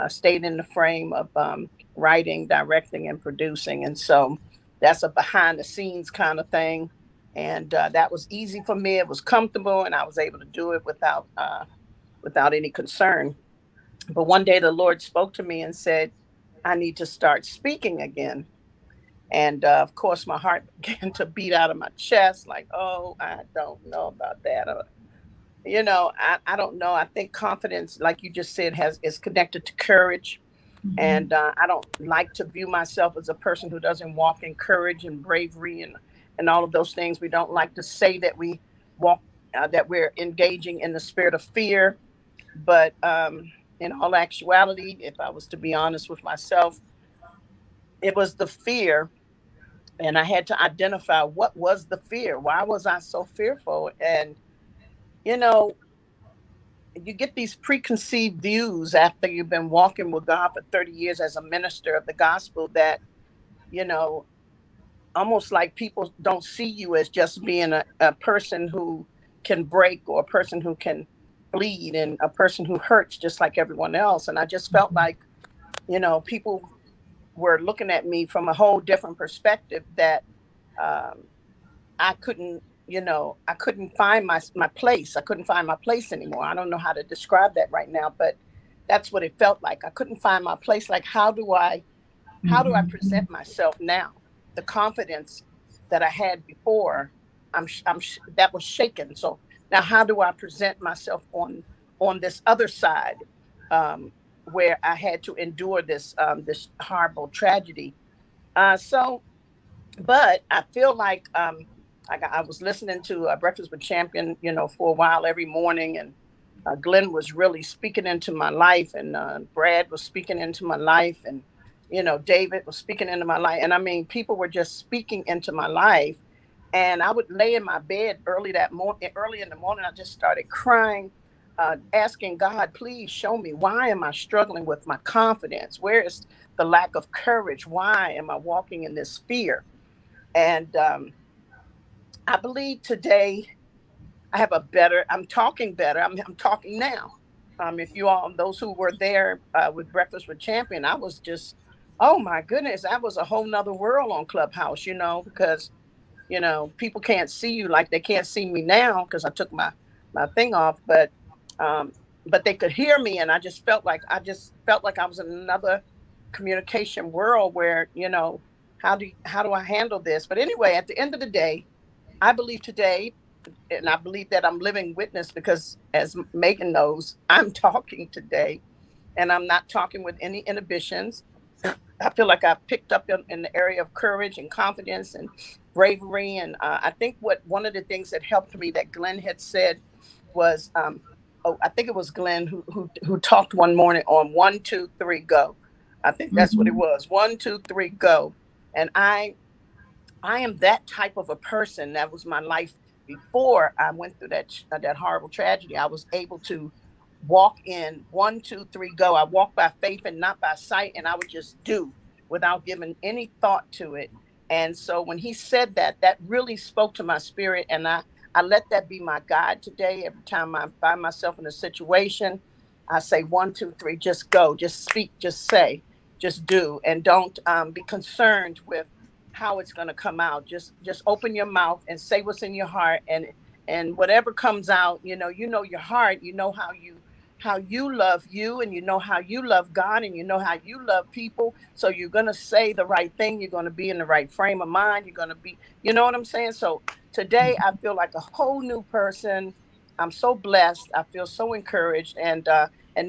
stayed in the frame of writing, directing, and producing. And so that's a behind the scenes kind of thing. And that was easy for me. It was comfortable, and I was able to do it without any concern. But one day the Lord spoke to me and said, "I need to start speaking again." And of course, my heart began to beat out of my chest, like, "Oh, I don't know about that." I don't know. I think confidence, like you just said, has is connected to courage. Mhm. And I don't like to view myself as a person who doesn't walk in courage and bravery and all of those things. We don't like to say that we walk that we're engaging in the spirit of fear. But in all actuality, if I was to be honest with myself, it was the fear, and I had to identify what was the fear. Why was I so fearful? And you know, you get these preconceived views after you've been walking with God for 30 years as a minister of the gospel that, you know, almost like people don't see you as just being a person who can break, or a person who can bleed, and a person who hurts just like everyone else. And I just felt like, people were looking at me from a whole different perspective that um, I couldn't, I couldn't find my place. I couldn't find my place anymore. I don't know how to describe that right now, but that's what it felt like. I couldn't find my place. Like, how do I Mhm. present myself now? The confidence that I had before, that was shaken. So now, how do I present myself on this other side, um, where I had to endure this horrible tragedy? So but I feel like I was listening to Breakfast with Champion, for a while every morning, and Glenn was really speaking into my life, and Brad was speaking into my life, and David was speaking into my life, and I mean, people were just speaking into my life, and I would lay in my bed early in the morning. I just started crying. Asking God, please show me, why am I struggling with my confidence? Where is the lack of courage? Why am I walking in this fear? And I believe today I'm talking better. I'm talking now. If you all, those who were there with Breakfast with Champion, I was just, oh my goodness, that was a whole nother world on Clubhouse, because, people can't see you like they can't see me now because I took my thing off, um, but they could hear me. And I just felt like I was in another communication world where, how do I handle this? But anyway, at the end of the day, I believe today, and I believe that I'm living witness because, as Megan knows, I'm talking today, and I'm not talking with any inhibitions. I feel like I've picked up in the area of courage and confidence and bravery. And I think what one of the things that helped me that Glenn had said was, oh, I think it was Glenn who talked one morning on 1, 2, 3, go. I think that's what it Mhm. was. 1, 2, 3, go. And I am that type of a person. That was my life before I went through that horrible tragedy. I was able to walk in 1, 2, 3, go. I walk by faith and not by sight, and I would just do without giving any thought to it. And so when he said that, that really spoke to my spirit, and I let that be my guide today. Every time I find myself in a situation, I say 1, 2, 3, just go, just speak, just say, just do, and don't be concerned with how it's going to come out. Just open your mouth and say what's in your heart, and whatever comes out, your heart, how you love you, and how you love God, and how you love people. So you're going to say the right thing. You're going to be in the right frame of mind. You're going to be, you know what I'm saying? So today I feel like a whole new person. I'm so blessed. I feel so encouraged, and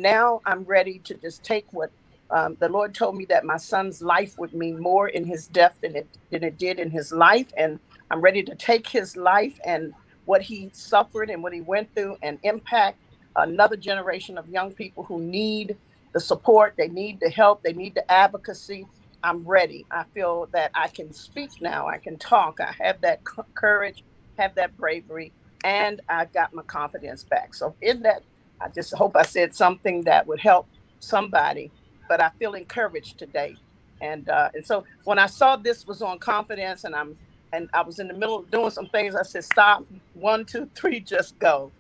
now I'm ready to just take what the Lord told me, that my son's life would mean more in his death than it did in his life. And I'm ready to take his life and what he suffered and what he went through and impact another generation of young people who need the support, they need the help, they need the advocacy. I'm ready. I feel that I can speak now. I can talk. I have that courage, have that bravery, and I got my confidence back. So in that, I just hope I said something that would help somebody. But I feel encouraged today. And so when I saw this was on confidence, and I was in the middle of doing some things, I said, stop, 1, 2, 3, just go,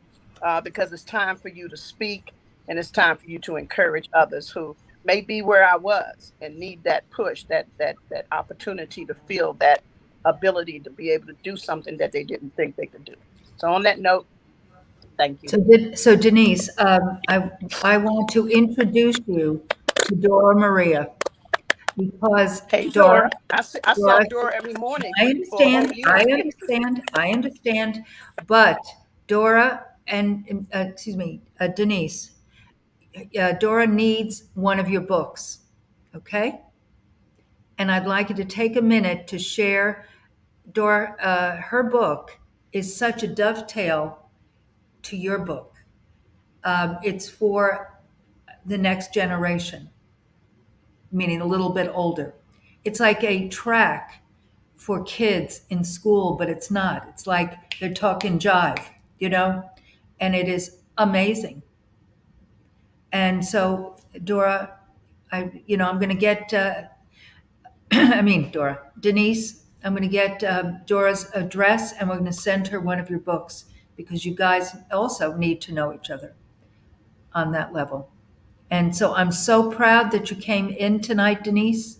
because it's time for you to speak, and it's time for you to encourage others who may be where I was and need that push, that opportunity to feel that ability to be able to do something that they didn't think they could do. So on that note, thank you. So Denise, I want to introduce you to Dora Maria because Hey Dora, Dora, I saw Dora, Dora every morning I for a whole understand, year. I understand, but Dora and, excuse me, Denise, Dora needs one of your books, okay? And I'd like you to take a minute to share Dora, her book is such a dovetail to your book. It's for the next generation, meaning a little bit older. It's like a track for kids in school, but it's not. It's like they're talking jive, you know, and it is amazing. And so, Dora, I'm going to get, Dora, Denise, I'm going to get Dora's address and we're going to send her one of your books because you guys also need to know each other on that level. And so I'm so proud that you came in tonight, Denise.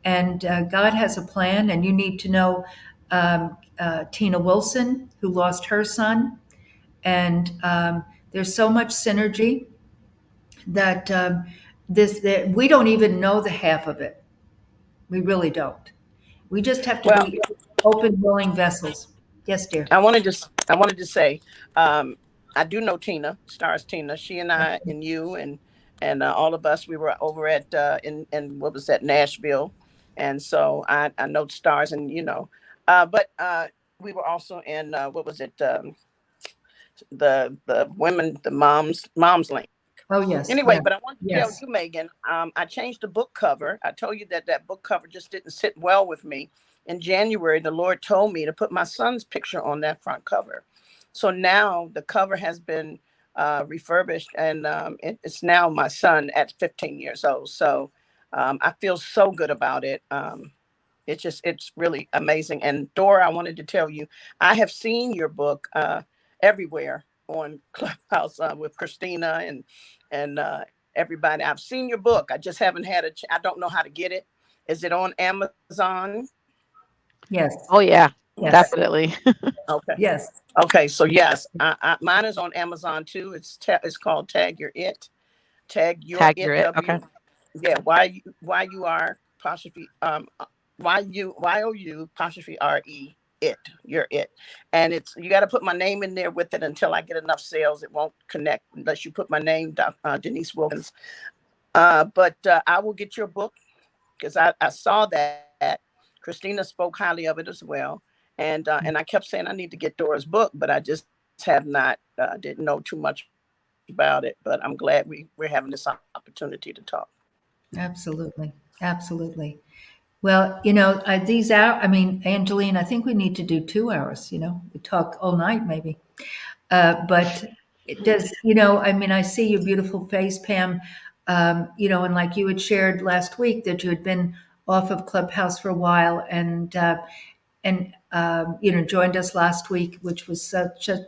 And God has a plan, and you need to know Tina Wilson, who lost her son. And there's so much synergy that that we don't even know the half of it. We really don't. We just have to Well, be open, willing vessels. Yes, dear. I wanted to say, um, I do know Tina, stars Tina. She and I and you and all of us, we were over at in what was that, Nashville, and so I know stars, and but we were also in what was it, the women, the moms link. Oh, yes. Anyway, Yeah. but I want to tell Yes. you, Megan, I changed the book cover. I told you that book cover just didn't sit well with me. In January, the Lord told me to put my son's picture on that front cover. So now the cover has been refurbished, and it's now my son at 15 years old. So I feel so good about it. It's really amazing. And Dora, I wanted to tell you, I have seen your book everywhere on Clubhouse with Christina and everybody. I've seen your book. I just haven't had I don't know how to get it. Is it on Amazon? Yes. Oh yeah, Yes. definitely. Okay. Yes. Okay. So yes, mine is on Amazon too. It's called Tag Your It. Tag Your Tag your It. it. Okay. Yeah. You are apostrophe YOU apostrophe RE it. You're it. And it's, you got to put my name in there with it until I get enough sales. It won't connect unless you put my name, Denise Wilkins. But I will get your book because I saw that Christina spoke highly of it as well. And I kept saying I need to get Dora's book, but I just have not, didn't know too much about it. But I'm glad we're having this opportunity to talk. Absolutely. Absolutely. Well, these hours, Angeline, I think we need to do 2 hours, we talk all night maybe. But it does, I see your beautiful face, Pam, and like you had shared last week that you had been off of Clubhouse for a while and joined us last week, which was such a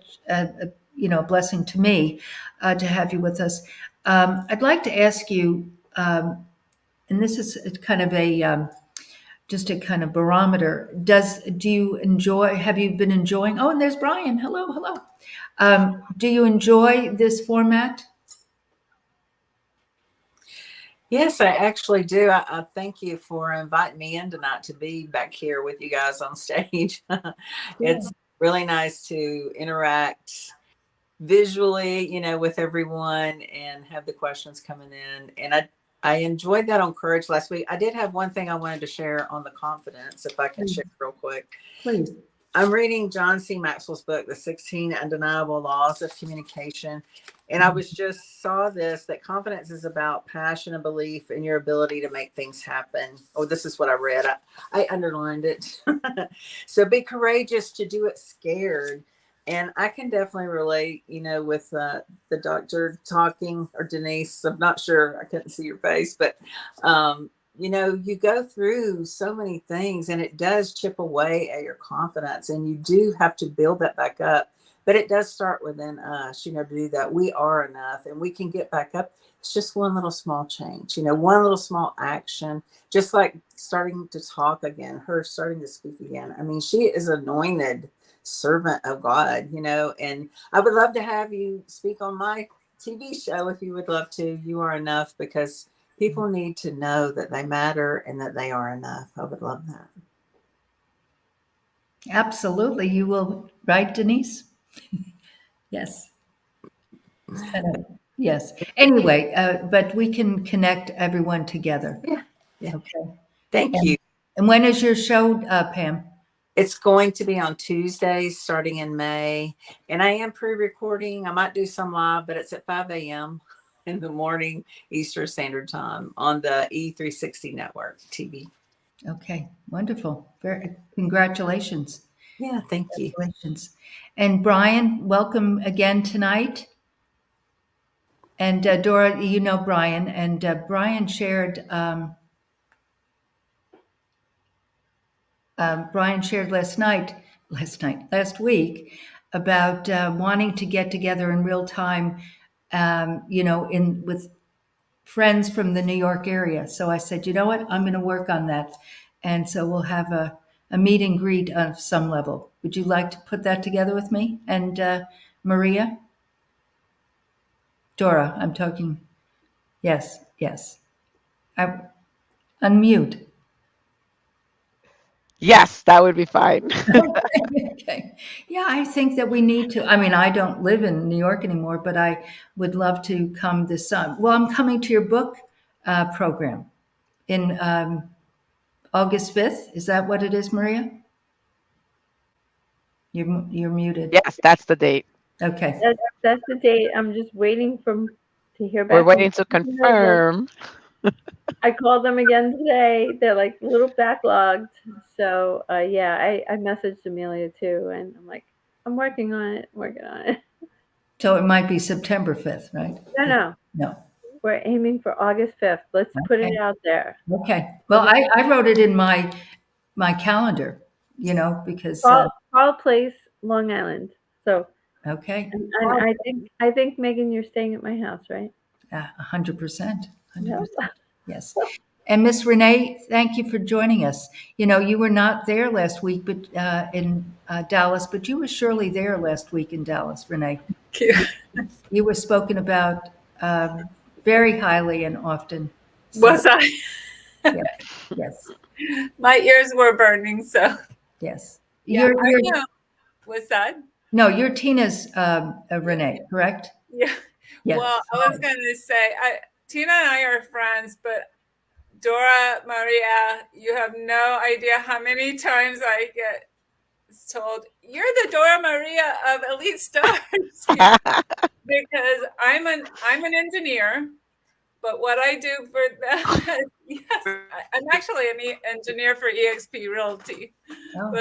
blessing to me to have you with us. I'd like to ask you, and this is kind of just a kind of barometer. Have you been enjoying? Oh, and there's Brian. Hello, hello. Do you enjoy this format? Yes, I actually do. I thank you for inviting me in tonight to be back here with you guys on stage. It's really nice to interact visually, with everyone and have the questions coming in. And I enjoyed that on courage last week. I did have one thing I wanted to share on the confidence, if I can share real quick. Please. I'm reading John C. Maxwell's book, The 16 Undeniable Laws of Communication. And I was just saw this, that confidence is about passion and belief in your ability to make things happen. Oh, this is what I read. I underlined it. So be courageous to do it scared. And I can definitely relate, with the doctor talking, or Denise. I'm not sure. I couldn't see your face, but you go through so many things, and it does chip away at your confidence, and you do have to build that back up. But it does start within us, to do that. We are enough, and we can get back up. It's just one little small change, one little small action, just like starting to talk again, her starting to speak again. I mean, she is anointed servant of God, and I would love to have you speak on my TV show if you would love to. You are enough, because people need to know that they matter and that they are enough. I would love that. Absolutely. You will, right, Denise? Yes. Yes. Anyway, but we can connect everyone together. Yeah. Okay. Thank you. And when is your show, Pam? It's going to be on Tuesdays starting in May. And I am pre-recording. I might do some live, but it's at 5 a.m. in the morning, Eastern Standard Time, on the E360 network TV. Okay, wonderful. Congratulations. Yeah, thank you. Congratulations. And Brian, welcome again tonight. And Dora, Brian, and Brian shared last week, about wanting to get together in real time, with friends from the New York area. So I said, you know what, I'm going to work on that. And so we'll have a meet and greet of some level. Would you like to put that together with me and Maria? Dora, I'm talking. Yes. Unmute. Yes, that would be fine. Okay. Yeah, I think that we need to. I mean, I don't live in New York anymore, but I would love to come this summer. Well, I'm coming to your book program in August 5th. Is that what it is, Maria? You're muted. Yes, that's the date. Okay. That's the date. I'm just waiting to hear We're back from. waiting to confirm. I called them again today. They're like a little backlogged. So yeah, I messaged Amelia too, and I'm like, I'm working on it. So it might be September 5th, right? No. No. We're aiming for August 5th. Let's put it out there. Okay. Well, I wrote it in my calendar, because Carl Place, Long Island. So okay. and I think Megan, you're staying at my house, right? 100%. 100%. No. Yes. And Miss Renee, thank you for joining us. You were not there last week, but in Dallas, but you were surely there last week in Dallas, Renee. Thank you. You were spoken about very highly and often. So, Was I? yes. My ears were burning, so. Yes. Yeah, I know. Was that? No, you're Tina's Renee, correct? Yeah. Yes. Well, I was going to say, Tina and I are friends, but DoraMaria, you have no idea how many times I get told, you're the DoraMaria of Elite Stars. Because I'm an engineer, but what I do for them, yes, I'm actually an engineer for EXP Realty. Oh.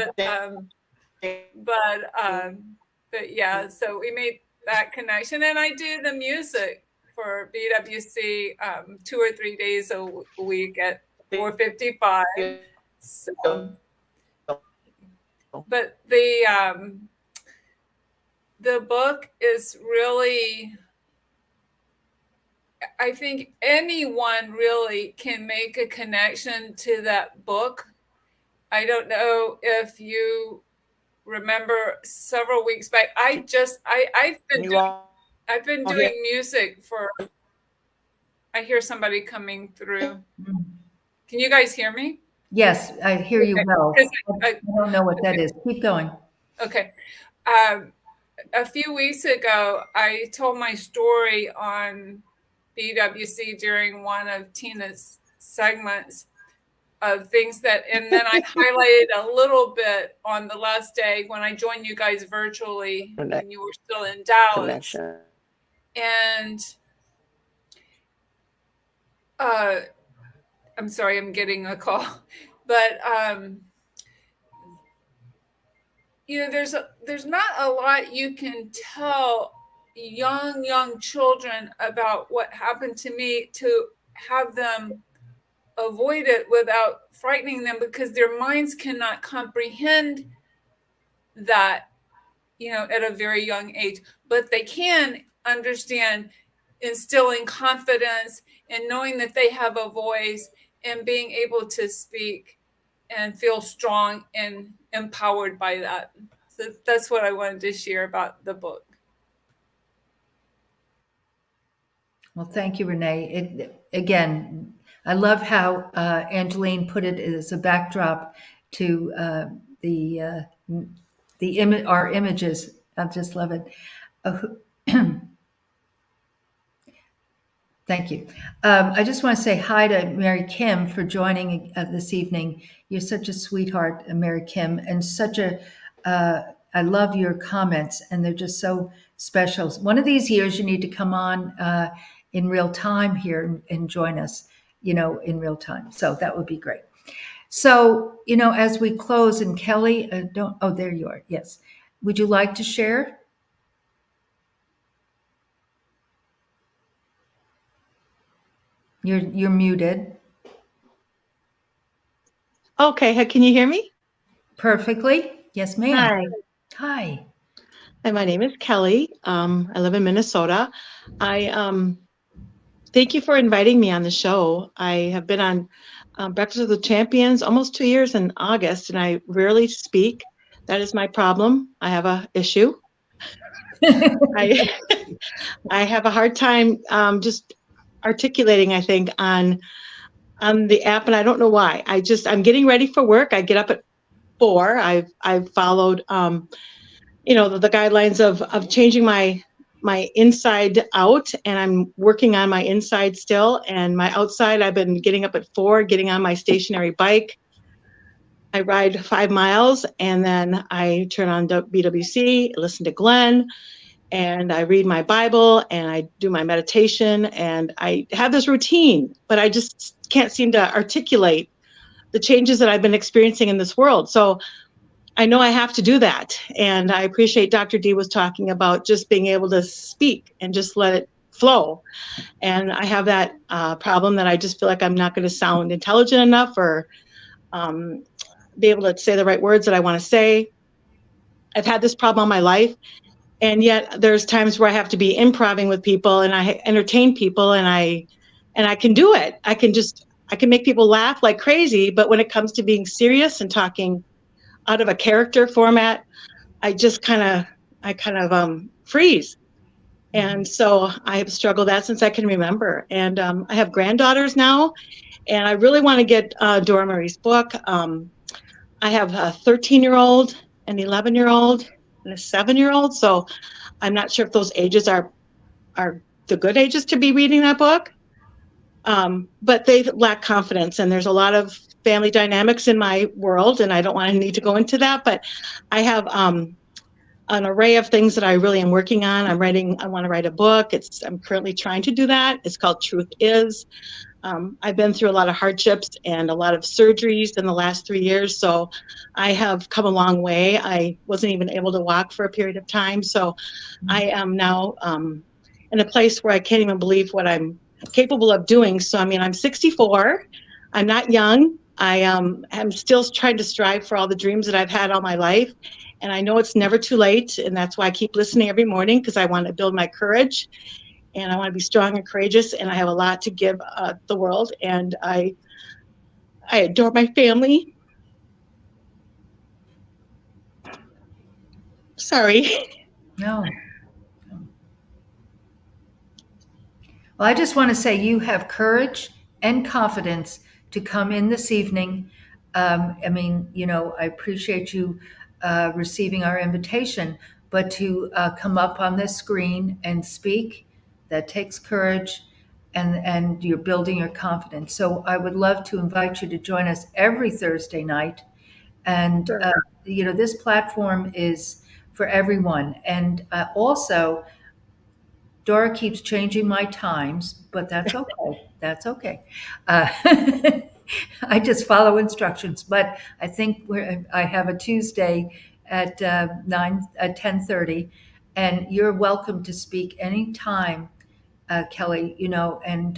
But yeah, so we made that connection, and I do the music for BWC 2 or 3 days a week at 4:55. So, but the book is really, I think anyone really can make a connection to that book. I don't know if you remember several weeks back. I've been doing music for. I hear somebody coming through. Can you guys hear me? Yes, I hear you well. I don't know what that is. Keep going. Okay. A few weeks ago, I told my story on BWC during one of Tina's segments. of things that, and then I highlighted a little bit on the last day when I joined you guys virtually when you were still in Dallas. Connection. And I'm sorry, I'm getting a call, but there's not a lot you can tell young children about what happened to me to have them avoid it without frightening them, because their minds cannot comprehend that, at a very young age. But they can understand instilling confidence and knowing that they have a voice and being able to speak and feel strong and empowered by that. So that's what I wanted to share about the book. Well, thank you, Renee. Again, I love how Angeline put it as a backdrop to our images. I just love it. Thank you. I just want to say hi to Mary Kim for joining this evening. You're such a sweetheart, Mary Kim, and I love your comments, and they're just so special. One of these years, you need to come on in real time here and join us, in real time. So that would be great. So, as we close, and Kelly, there you are. Yes. Would you like to share? You're muted. Okay, can you hear me? Perfectly. Yes, ma'am. Hi. Hi. And my name is Kelly. I live in Minnesota. I thank you for inviting me on the show. I have been on Breakfast with the Champions almost 2 years in August, and I rarely speak. That is my problem. I have a issue. I have a hard time just articulating, I think, on the app, and I don't know why. I'm getting ready for work. I get up at 4. I've followed the guidelines of changing my inside out, and I'm working on my inside still, and my outside I've been getting up at 4, getting on my stationary bike. I ride 5 miles, and then I turn on BWC, listen to Glenn, and I read my Bible, and I do my meditation, and I have this routine, but I just can't seem to articulate the changes that I've been experiencing in this world. So I know I have to do that. And I appreciate Dr. D was talking about just being able to speak and just let it flow. And I have that problem that I just feel like I'm not going to sound intelligent enough or be able to say the right words that I want to say. I've had this problem all my life. And yet there's times where I have to be improvising with people, and I entertain people, and I can do it. I can make people laugh like crazy. But when it comes to being serious and talking out of a character format, I just kind of freeze. And so I have struggled that since I can remember. And I have granddaughters now, and I really want to get DoraMaria's book. I have a 13-year-old, an 11-year-old, and a 7-year-old. So I'm not sure if those ages are the good ages to be reading that book. But they lack confidence, and there's a lot of family dynamics in my world, and I don't want to need to go into that, but I have an array of things that I really am working on. I want to write a book. I'm currently trying to do that. It's called Truth Is. I've been through a lot of hardships and a lot of surgeries in the last 3 years, so I have come a long way. I wasn't even able to walk for a period of time, so I am now in a place where I can't even believe what I'm capable of doing. So, I mean, I'm 64. I'm not young. I'm still trying to strive for all the dreams that I've had all my life. And I know it's never too late. And that's why I keep listening every morning, because I want to build my courage, and I want to be strong and courageous. And I have a lot to give the world. And I adore my family. Sorry. No. Well, I just want to say you have courage and confidence to come in this evening. I appreciate you receiving our invitation, but to come up on this screen and speak, that takes courage. and you're building your confidence. So I would love to invite you to join us every Thursday night. And, Sure. this platform is for everyone. And also, Dora keeps changing my times, but that's okay. That's okay. I just follow instructions. But I think I have a Tuesday at 10:30, and you're welcome to speak anytime, Kelly. And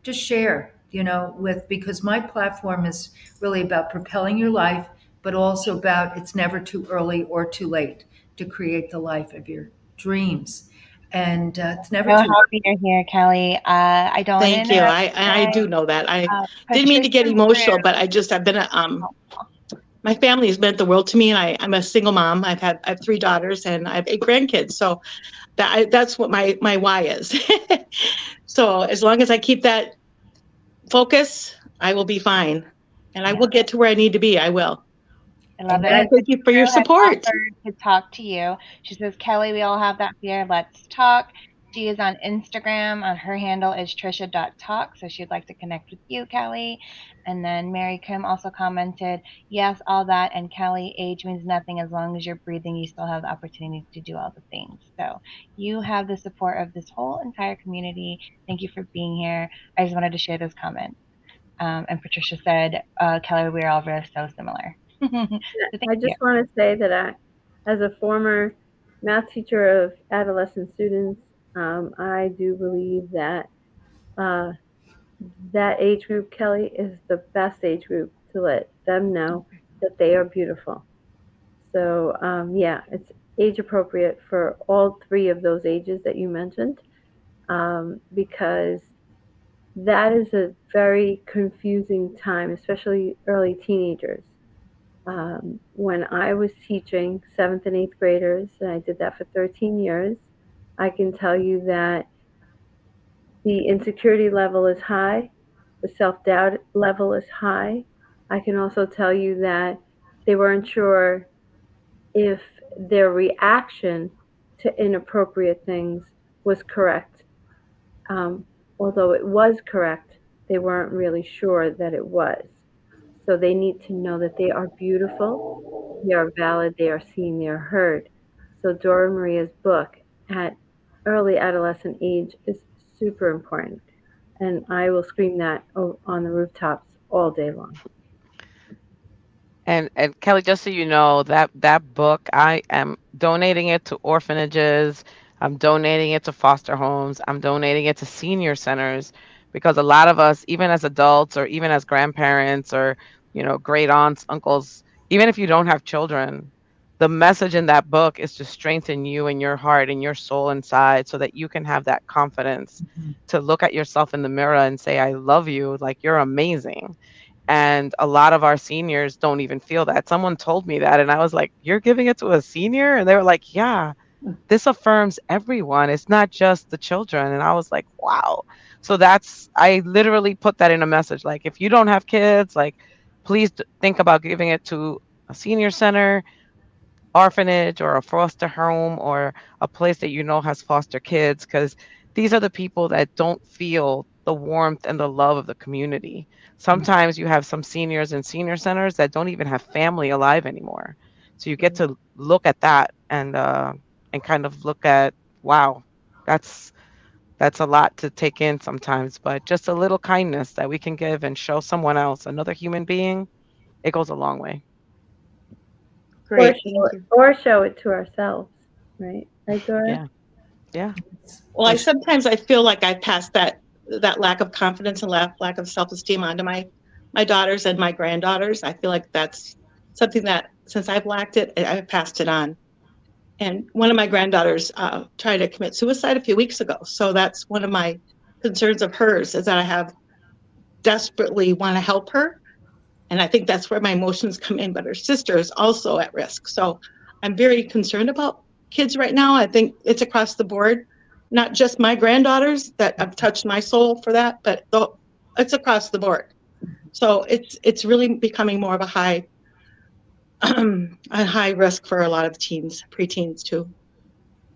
just share. Because my platform is really about propelling your life, but also about it's never too early or too late to create the life of your dreams. And it's never So too happy you're here, Kelly. I don't want to Thank you. interrupt I today. do know that. I didn't mean Patricia to get emotional, Brew. but I've been my family has meant the world to me, and I'm a single mom. I have 3 daughters and I have 8 grandkids. So that's what my why is. So as long as I keep that focus, I will be fine, and I will get to where I need to be. I will. I love And it. And I And that thank you for your Patricia has support. offered to talk to you. She says, Kelly, we all have that fear. Let's talk. She is on Instagram. Her handle is trisha.talk. So she'd like to connect with you, Kelly. And then Mary Kim also commented, yes, all that. And Kelly, age means nothing. As long as you're breathing, you still have the opportunity to do all the things. So you have the support of this whole entire community. Thank you for being here. I just wanted to share those comments. And Patricia said, Kelly, we're all very so similar. So thank I you. just want to say that as a former math teacher of adolescent students, I do believe that uh, that age group, Kelly, is the best age group to let them know that they are beautiful. So, yeah, it's age appropriate for all 3 of those ages that you mentioned, because that is a very confusing time, especially early teenagers. When I was teaching 7th and 8th graders, and I did that for 13 years, I can tell you that the insecurity level is high, the self doubt level is high. I can also tell you that they weren't sure if their reaction to inappropriate things was correct. Um, Although it was correct, they weren't really sure that it was. So they need to know that they are beautiful, they are valid, they are seen, they are heard. So Dora Maria's book at early adolescent age is super important. And I will scream that on the rooftops all day long. And Kelly, just so you know, that book, I am donating it to orphanages. I'm donating it to foster homes. I'm donating it to senior centers because a lot of us, even as adults or even as grandparents or, great aunts, uncles, even if you don't have children, the message in that book is to strengthen you and your heart and your soul inside so that you can have that confidence to look at yourself in the mirror and say, I love you, like you're amazing. And a lot of our seniors don't even feel that. Someone told me that, and I was like, "You're giving it to a senior?" And they were like, "Yeah, this affirms everyone. It's not just the children." And I was like, "Wow." So I literally put that in a message. Like, if you don't have kids, like, please think about giving it to a senior center, orphanage, or a foster home, or a place that has foster kids, because these are the people that don't feel the warmth and the love of the community. Sometimes you have some seniors in senior centers that don't even have family alive anymore. So you get to look at that and kind of look at, wow, that's that's a lot to take in sometimes, but just a little kindness that we can give and show someone else, another human being, it goes a long way. Great. Thank you. Or show it to ourselves, right? Right, Dora? Yeah. Yeah. Well, I feel like I passed that lack of confidence and lack of self-esteem onto my daughters and my granddaughters. I feel like that's something that since I've lacked it, I've passed it on. And one of my granddaughters tried to commit suicide a few weeks ago. So that's one of my concerns of hers, is that I have desperately want to help her. And I think that's where my emotions come in. But her sister is also at risk. So I'm very concerned about kids right now. I think it's across the board, not just my granddaughters that have touched my soul for that, but it's across the board. So it's really becoming more of a high risk for a lot of teens, preteens too.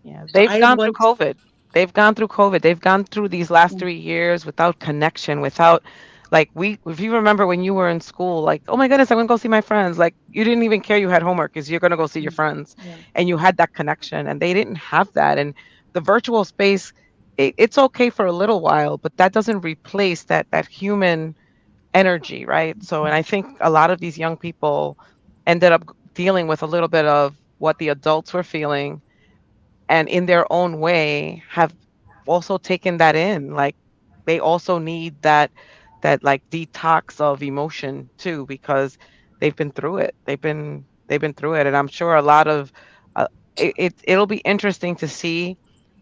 Yeah. So They've gone through COVID. They've gone through COVID. They've gone through these last 3 years without connection, without like if you remember when you were in school, like, oh my goodness, I'm gonna go see my friends. Like you didn't even care you had homework because you're gonna go see your friends, Yeah. and you had that connection, and they didn't have that. And the virtual space, it's okay for a little while, but that doesn't replace that human energy, right? So, and I think a lot of these young people ended up dealing with a little bit of what the adults were feeling, and in their own way have also taken that in. Like they also need that like detox of emotion too, because they've been through it. They've been through it, and I'm sure a lot of it'll be interesting to see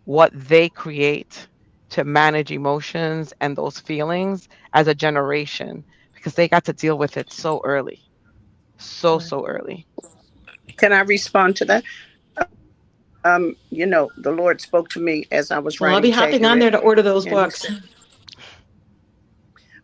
what they create to manage emotions and those feelings as a generation, because they got to deal with it so early, so early. Can I respond to that? The Lord spoke to me as I was Well, writing I'll be Tag Your hopping on It, there to order those and books.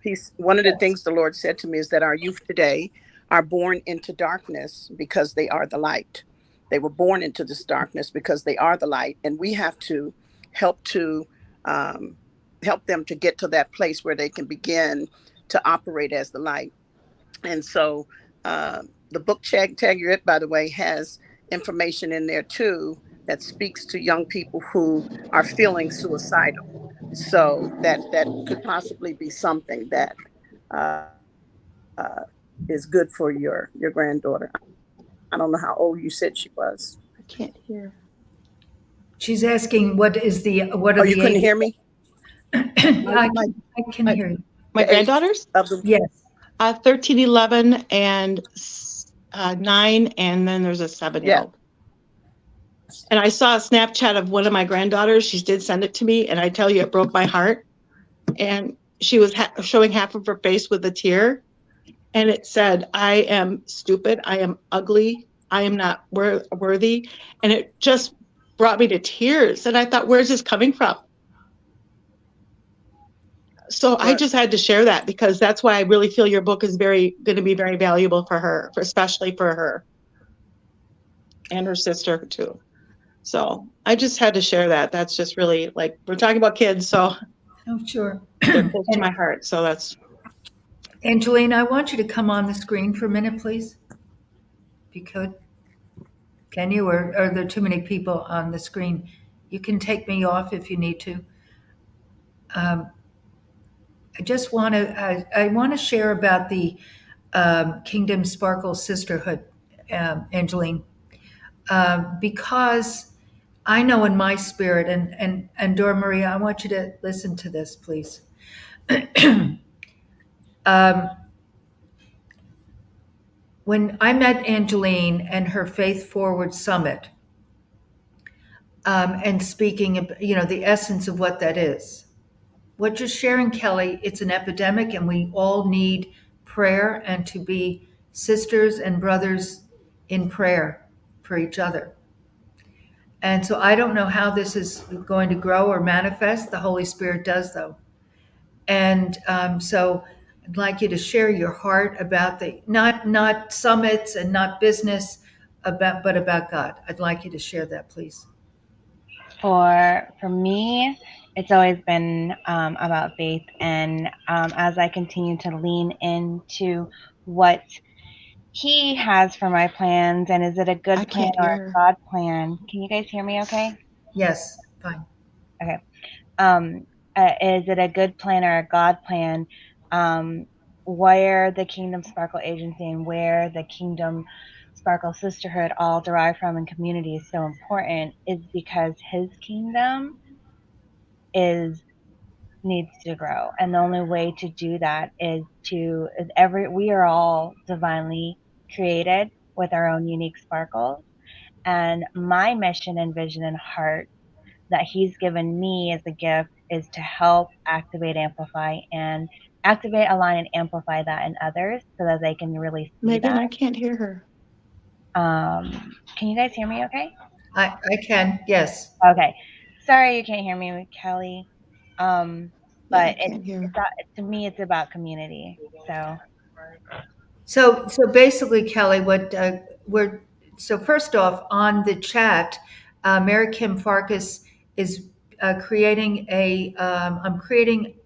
he's one of the things the Lord said to me is that our youth today are born into darkness because they are the light. They were born into this darkness because they are the light, and we have to help to um, help them to get to that place where they can begin to operate as the light. And so the book Tag Your It, by the way, has information in there too that speaks to young people who are feeling suicidal. So that could possibly be something that uh, is good for your granddaughter. I don't know how old you said she was. I can't hear. She's asking what Oh, are you the couldn't ages? hear me? I My can my, hear you. my The age granddaughters, of the Yes. 13, 11, and 9, and then there's a 7-year-old. yes. And I saw a Snapchat of one of my granddaughters. She did send it to me, and I tell you, it broke my heart. And she was showing half of her face with a tear, and it said, "I am stupid. I am ugly. I am not worthy." And it just brought me to tears. And I thought, where's this coming from? So I Well, just had to share that because that's why I really feel your book is going to be very valuable for her, especially for her and her sister too. So I just had to share that. That's just really like, we're talking about kids, so Oh, sure. they're close to And my heart. So that's, Angelina, I want you to come on the screen for a minute, please. If you could. Can you? Or are there too many people on the screen? You can take me off if you need to. Um, I just want to, I want to share about the Kingdom Sparkle Sisterhood, Angeline, because I know in my spirit, and Dora Maria, I want you to listen to this, please. um, when I met Angeline and her Faith Forward Summit, and speaking of, the essence of what that is. What you're sharing, Kelly, it's an epidemic, and we all need prayer and to be sisters and brothers in prayer for each other. And so I don't know how this is going to grow or manifest. The Holy Spirit does, though. And so I'd like you to share your heart about the not summits and not business, but about God. I'd like you to share that, please. For me, it's always been about faith, and as I continue to lean into what He has for my plans, and is it a I good plan can't or hear a her. God plan? Can you guys hear me? Okay. Yes, fine. Okay. Um, is it a good plan or a God plan? Um, where the Kingdom Sparkle Agency and where the Kingdom Sparkle Sisterhood all derive from and community is so important is because His kingdom is needs to grow, and the only way to do that we are all divinely created with our own unique sparkles, and my mission and vision and heart that He's given me as a gift is to help activate, align, and amplify that in others so that they can really see Megan, that. I can't hear her. Can you guys hear me okay? I can, yes. Okay. Sorry you can't hear me, Kelly. Yeah, But I can't hear. to me, it's about community. So, So basically, Kelly, so first off, on the chat, Mary Kim Farkas is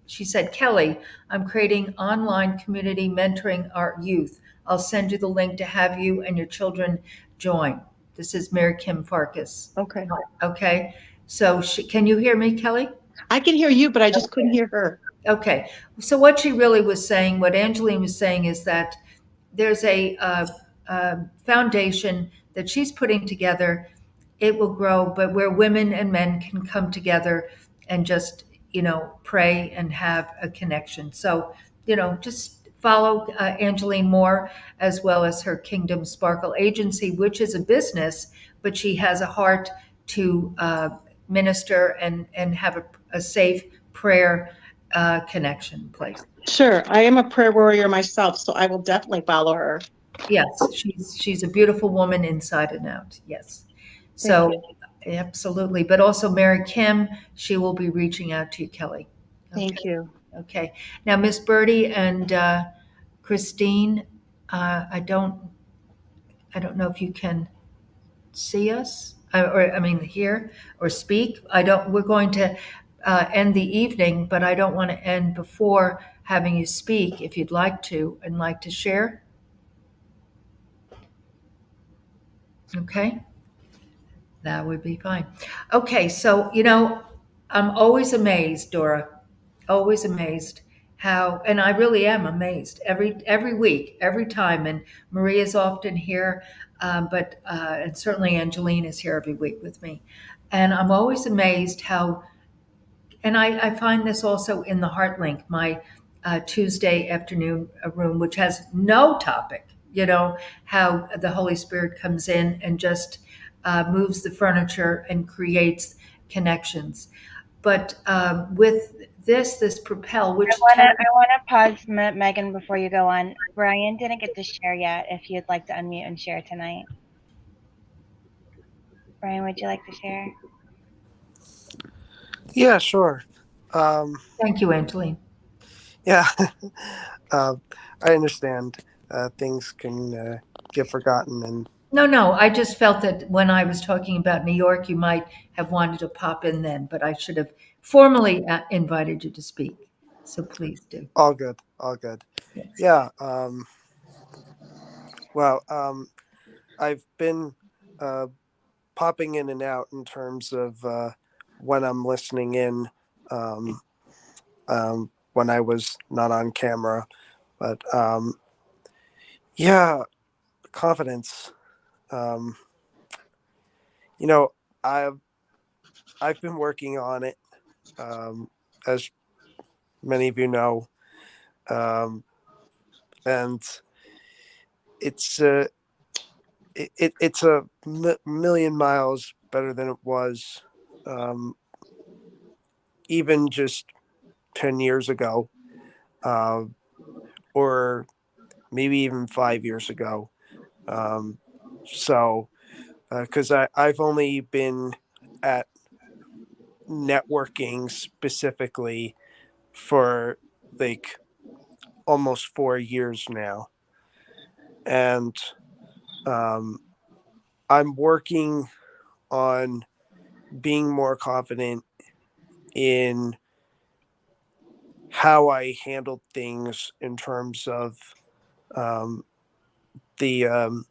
she said, Kelly, I'm creating online community mentoring our youth. I'll send you the link to have you and your children join. This is Mary Kim Farkas. Okay. Okay. So can you hear me, Kelly? I can hear you, but I just couldn't hear her. Okay. So what she really was saying, what Angeline was saying, is that there's a foundation that she's putting together. It will grow, but where women and men can come together and just, pray and have a connection. So, just follow Angeline Moore, as well as her Kingdom Sparkle Agency, which is a business, but she has a heart to minister and have a safe prayer connection place. Sure. I am a prayer warrior myself, so I will definitely follow her. Yes, she's a beautiful woman inside and out. Yes. So absolutely. But also Mary Kim, she will be reaching out to you, Kelly. Okay. Thank you. Okay. Now, Miss Birdie and Christine, I don't know if you can see us hear or speak. We're going to end the evening, but I don't want to end before having you speak if you'd like to and like to share. Okay. That would be fine. Okay, so I'm always amazed, Dora, always amazed how, and I really am amazed every week, every time. And Maria's often here, but and certainly Angeline is here every week with me, and I'm always amazed how. And I find this also in the Heartlink, my Tuesday afternoon room, which has no topic. How the Holy Spirit comes in and just moves the furniture and creates connections. But with this Propel, which I want to pause, Megan, before you go on. Brian didn't get to share yet. If you'd like to unmute and share tonight, Brian, would you like to share? Yeah, sure. Thank you, Angeline. Yeah, I understand. Things can get forgotten, and No, I just felt that when I was talking about New York, you might have wanted to pop in then, but I should have formally invited you to speak. So please do. all good, all good. Yes. Yeah. Well, I've been popping in and out in terms of when I'm listening in, when I was not on camera, but yeah, confidence. Um, you know, I've I've been working on it, as many of you know, and it's it's a million miles better than it was, um, even just 10 years ago, uh, or maybe even 5 years ago. Um, so, because I've only been at networking specifically for like almost 4 years now. And I'm working on being more confident in how I handled things in terms of the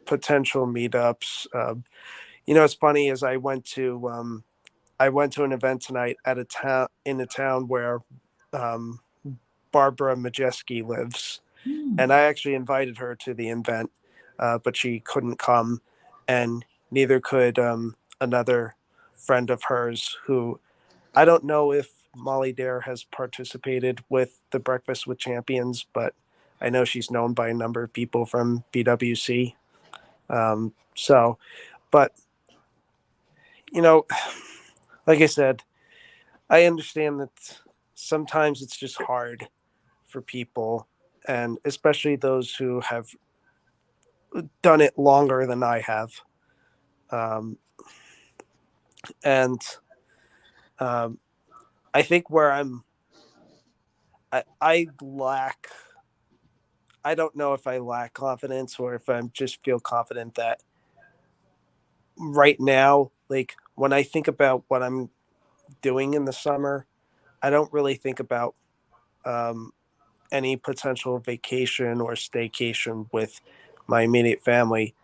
potential meetups. It's funny as I went to an event tonight at a town where Barbara Majeski lives, and I actually invited her to the event, but she couldn't come, and neither could another friend of hers who I don't know if Molly Dare has participated with the Breakfast with Champions, but I know she's known by a number of people from BWC. But like I said, I understand that sometimes it's just hard for people, and especially those who have done it longer than I have. And I think where I lack, I don't know if I lack confidence or if I just feel confident that right now, like when I think about what I'm doing in the summer, I don't really think about any potential vacation or staycation with my immediate family.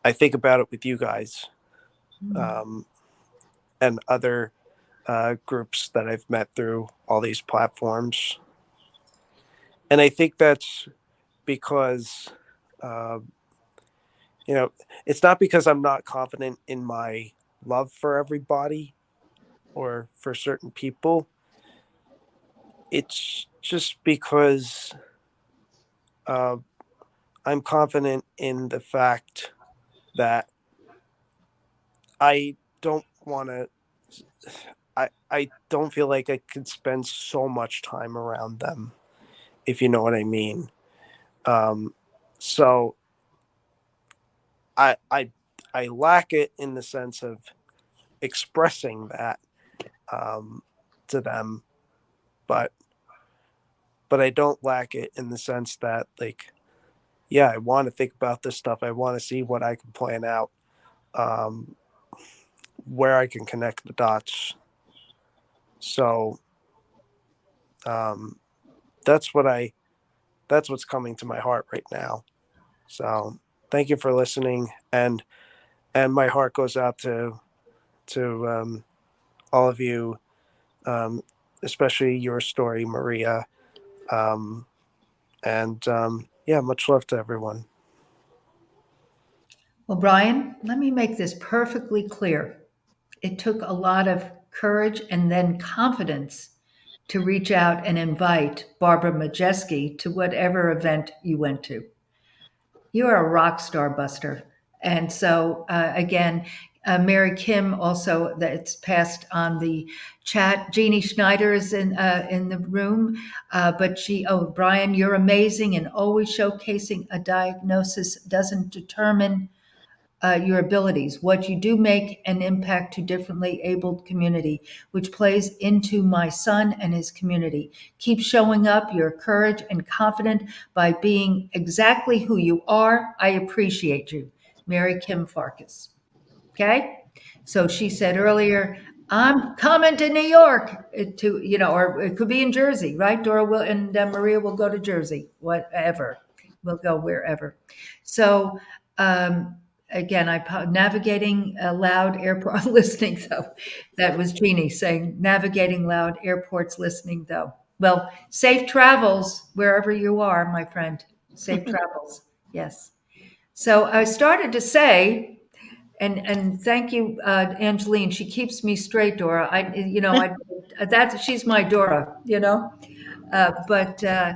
I think about it with you guys and other groups that I've met through all these platforms. And I think that's because, uh, it's not because I'm not confident in my love for everybody or for certain people. It's just because uh, I'm confident in the fact that I don't want to. I don't feel like I could spend so much time around them, if you know what I mean. So I I I lack it in the sense of expressing that um, to them, but I don't lack it in the sense that, like, yeah, I want to think about this stuff. I want to see what I can plan out, um, where I can connect the dots. So um, that's what I that's what's coming to my heart right now. So thank you for listening, and my heart goes out to all of you, um, especially your story, Maria. Um, and yeah, much love to everyone. Well, Brian, let me make this perfectly clear. It took a lot of courage and then confidence to reach out and invite Barbara Majeski to whatever event you went to. You are a rock star, Buster. And so, again, Mary Kim also, that's passed on the chat. Jeannie Schneider is in the room, but Brian, you're amazing, and always showcasing a diagnosis doesn't determine your abilities. What you do make an impact to differently abled community, which plays into my son and his community. Keep showing up your courage and confident by being exactly who you are. I appreciate you. Mary Kim Farkas. Okay? So she said earlier, I'm coming to New York or it could be in Jersey, right? Dora will, and Maria will go to Jersey, whatever. We'll go wherever. So, again, navigating loud airport listening though. That was Jeannie saying navigating loud airports listening though. Well, safe travels wherever you are, my friend. Safe travels. Yes. So I started to say, and thank you, Angeline. She keeps me straight, Dora. She's my Dora, but uh,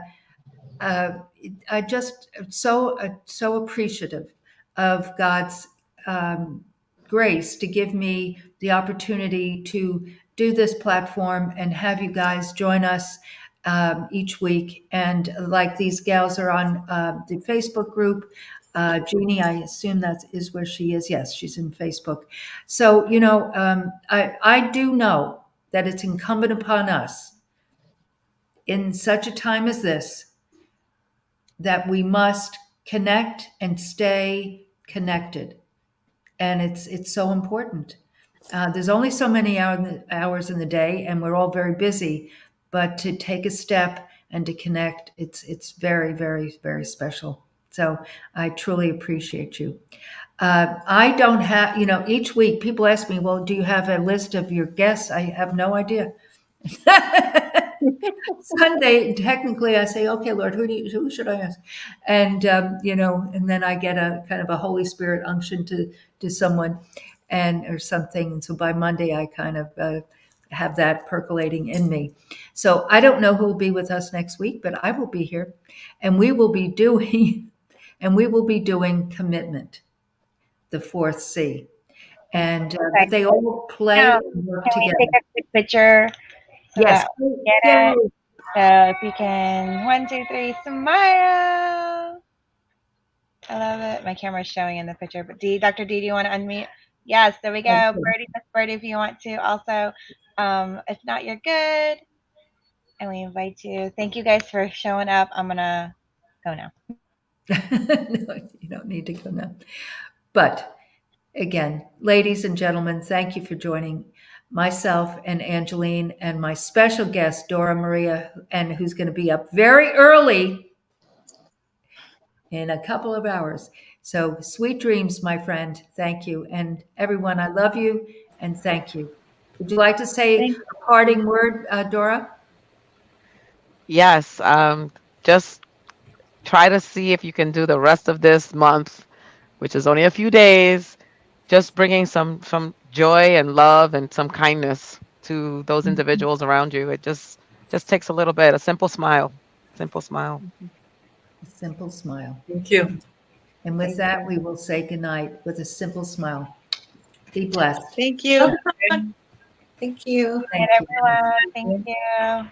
I just so appreciative of God's grace to give me the opportunity to do this platform and have you guys join us each week. And like these gals are on the Facebook group. Jeannie, I assume that is where she is. Yes, she's in Facebook. So, I do know that it's incumbent upon us in such a time as this that we must connect and stay connected. And it's so important. There's only so many hours in the day, and we're all very busy. But to take a step and to connect, it's very, very, very special. So I truly appreciate you. I don't have, each week people ask me, well, do you have a list of your guests? I have no idea. Sunday, technically, I say, okay, Lord, who should I ask? And, and then I get a kind of a Holy Spirit unction to someone or something. And so by Monday, I kind of have that percolating in me. So I don't know who will be with us next week, but I will be here and we will be doing, commitment, the fourth C. And Okay. they all play Now, and work can we together. take a quick picture so Yes. that we get it? So if you can, 1, 2, 3, smile. I love it. My camera's showing in the picture, but Dr. D, do you want to unmute? Yes, there we go. Okay. Birdie, Miss Birdie, if you want to. Also, if not, you're good. And we invite you. Thank you guys for showing up. I'm gonna go now. No, you don't need to go now. But again, ladies and gentlemen, thank you for joining myself and Angeline and my special guest, DoraMaria, and who's going to be up very early in a couple of hours. So sweet dreams, my friend. Thank you. And everyone, I love you and thank you. Would you like to say Thank a parting word, Dora? Yes, just try to see if you can do the rest of this month, which is only a few days, just bringing some joy and love and some kindness to those individuals around you. It just takes a little bit, a simple smile, simple smile. A simple smile. Thank you. And with Thank that, you. we will say goodnight with a simple smile. Be blessed. Thank you. Thank you. Thank Good you. everyone. Thank you.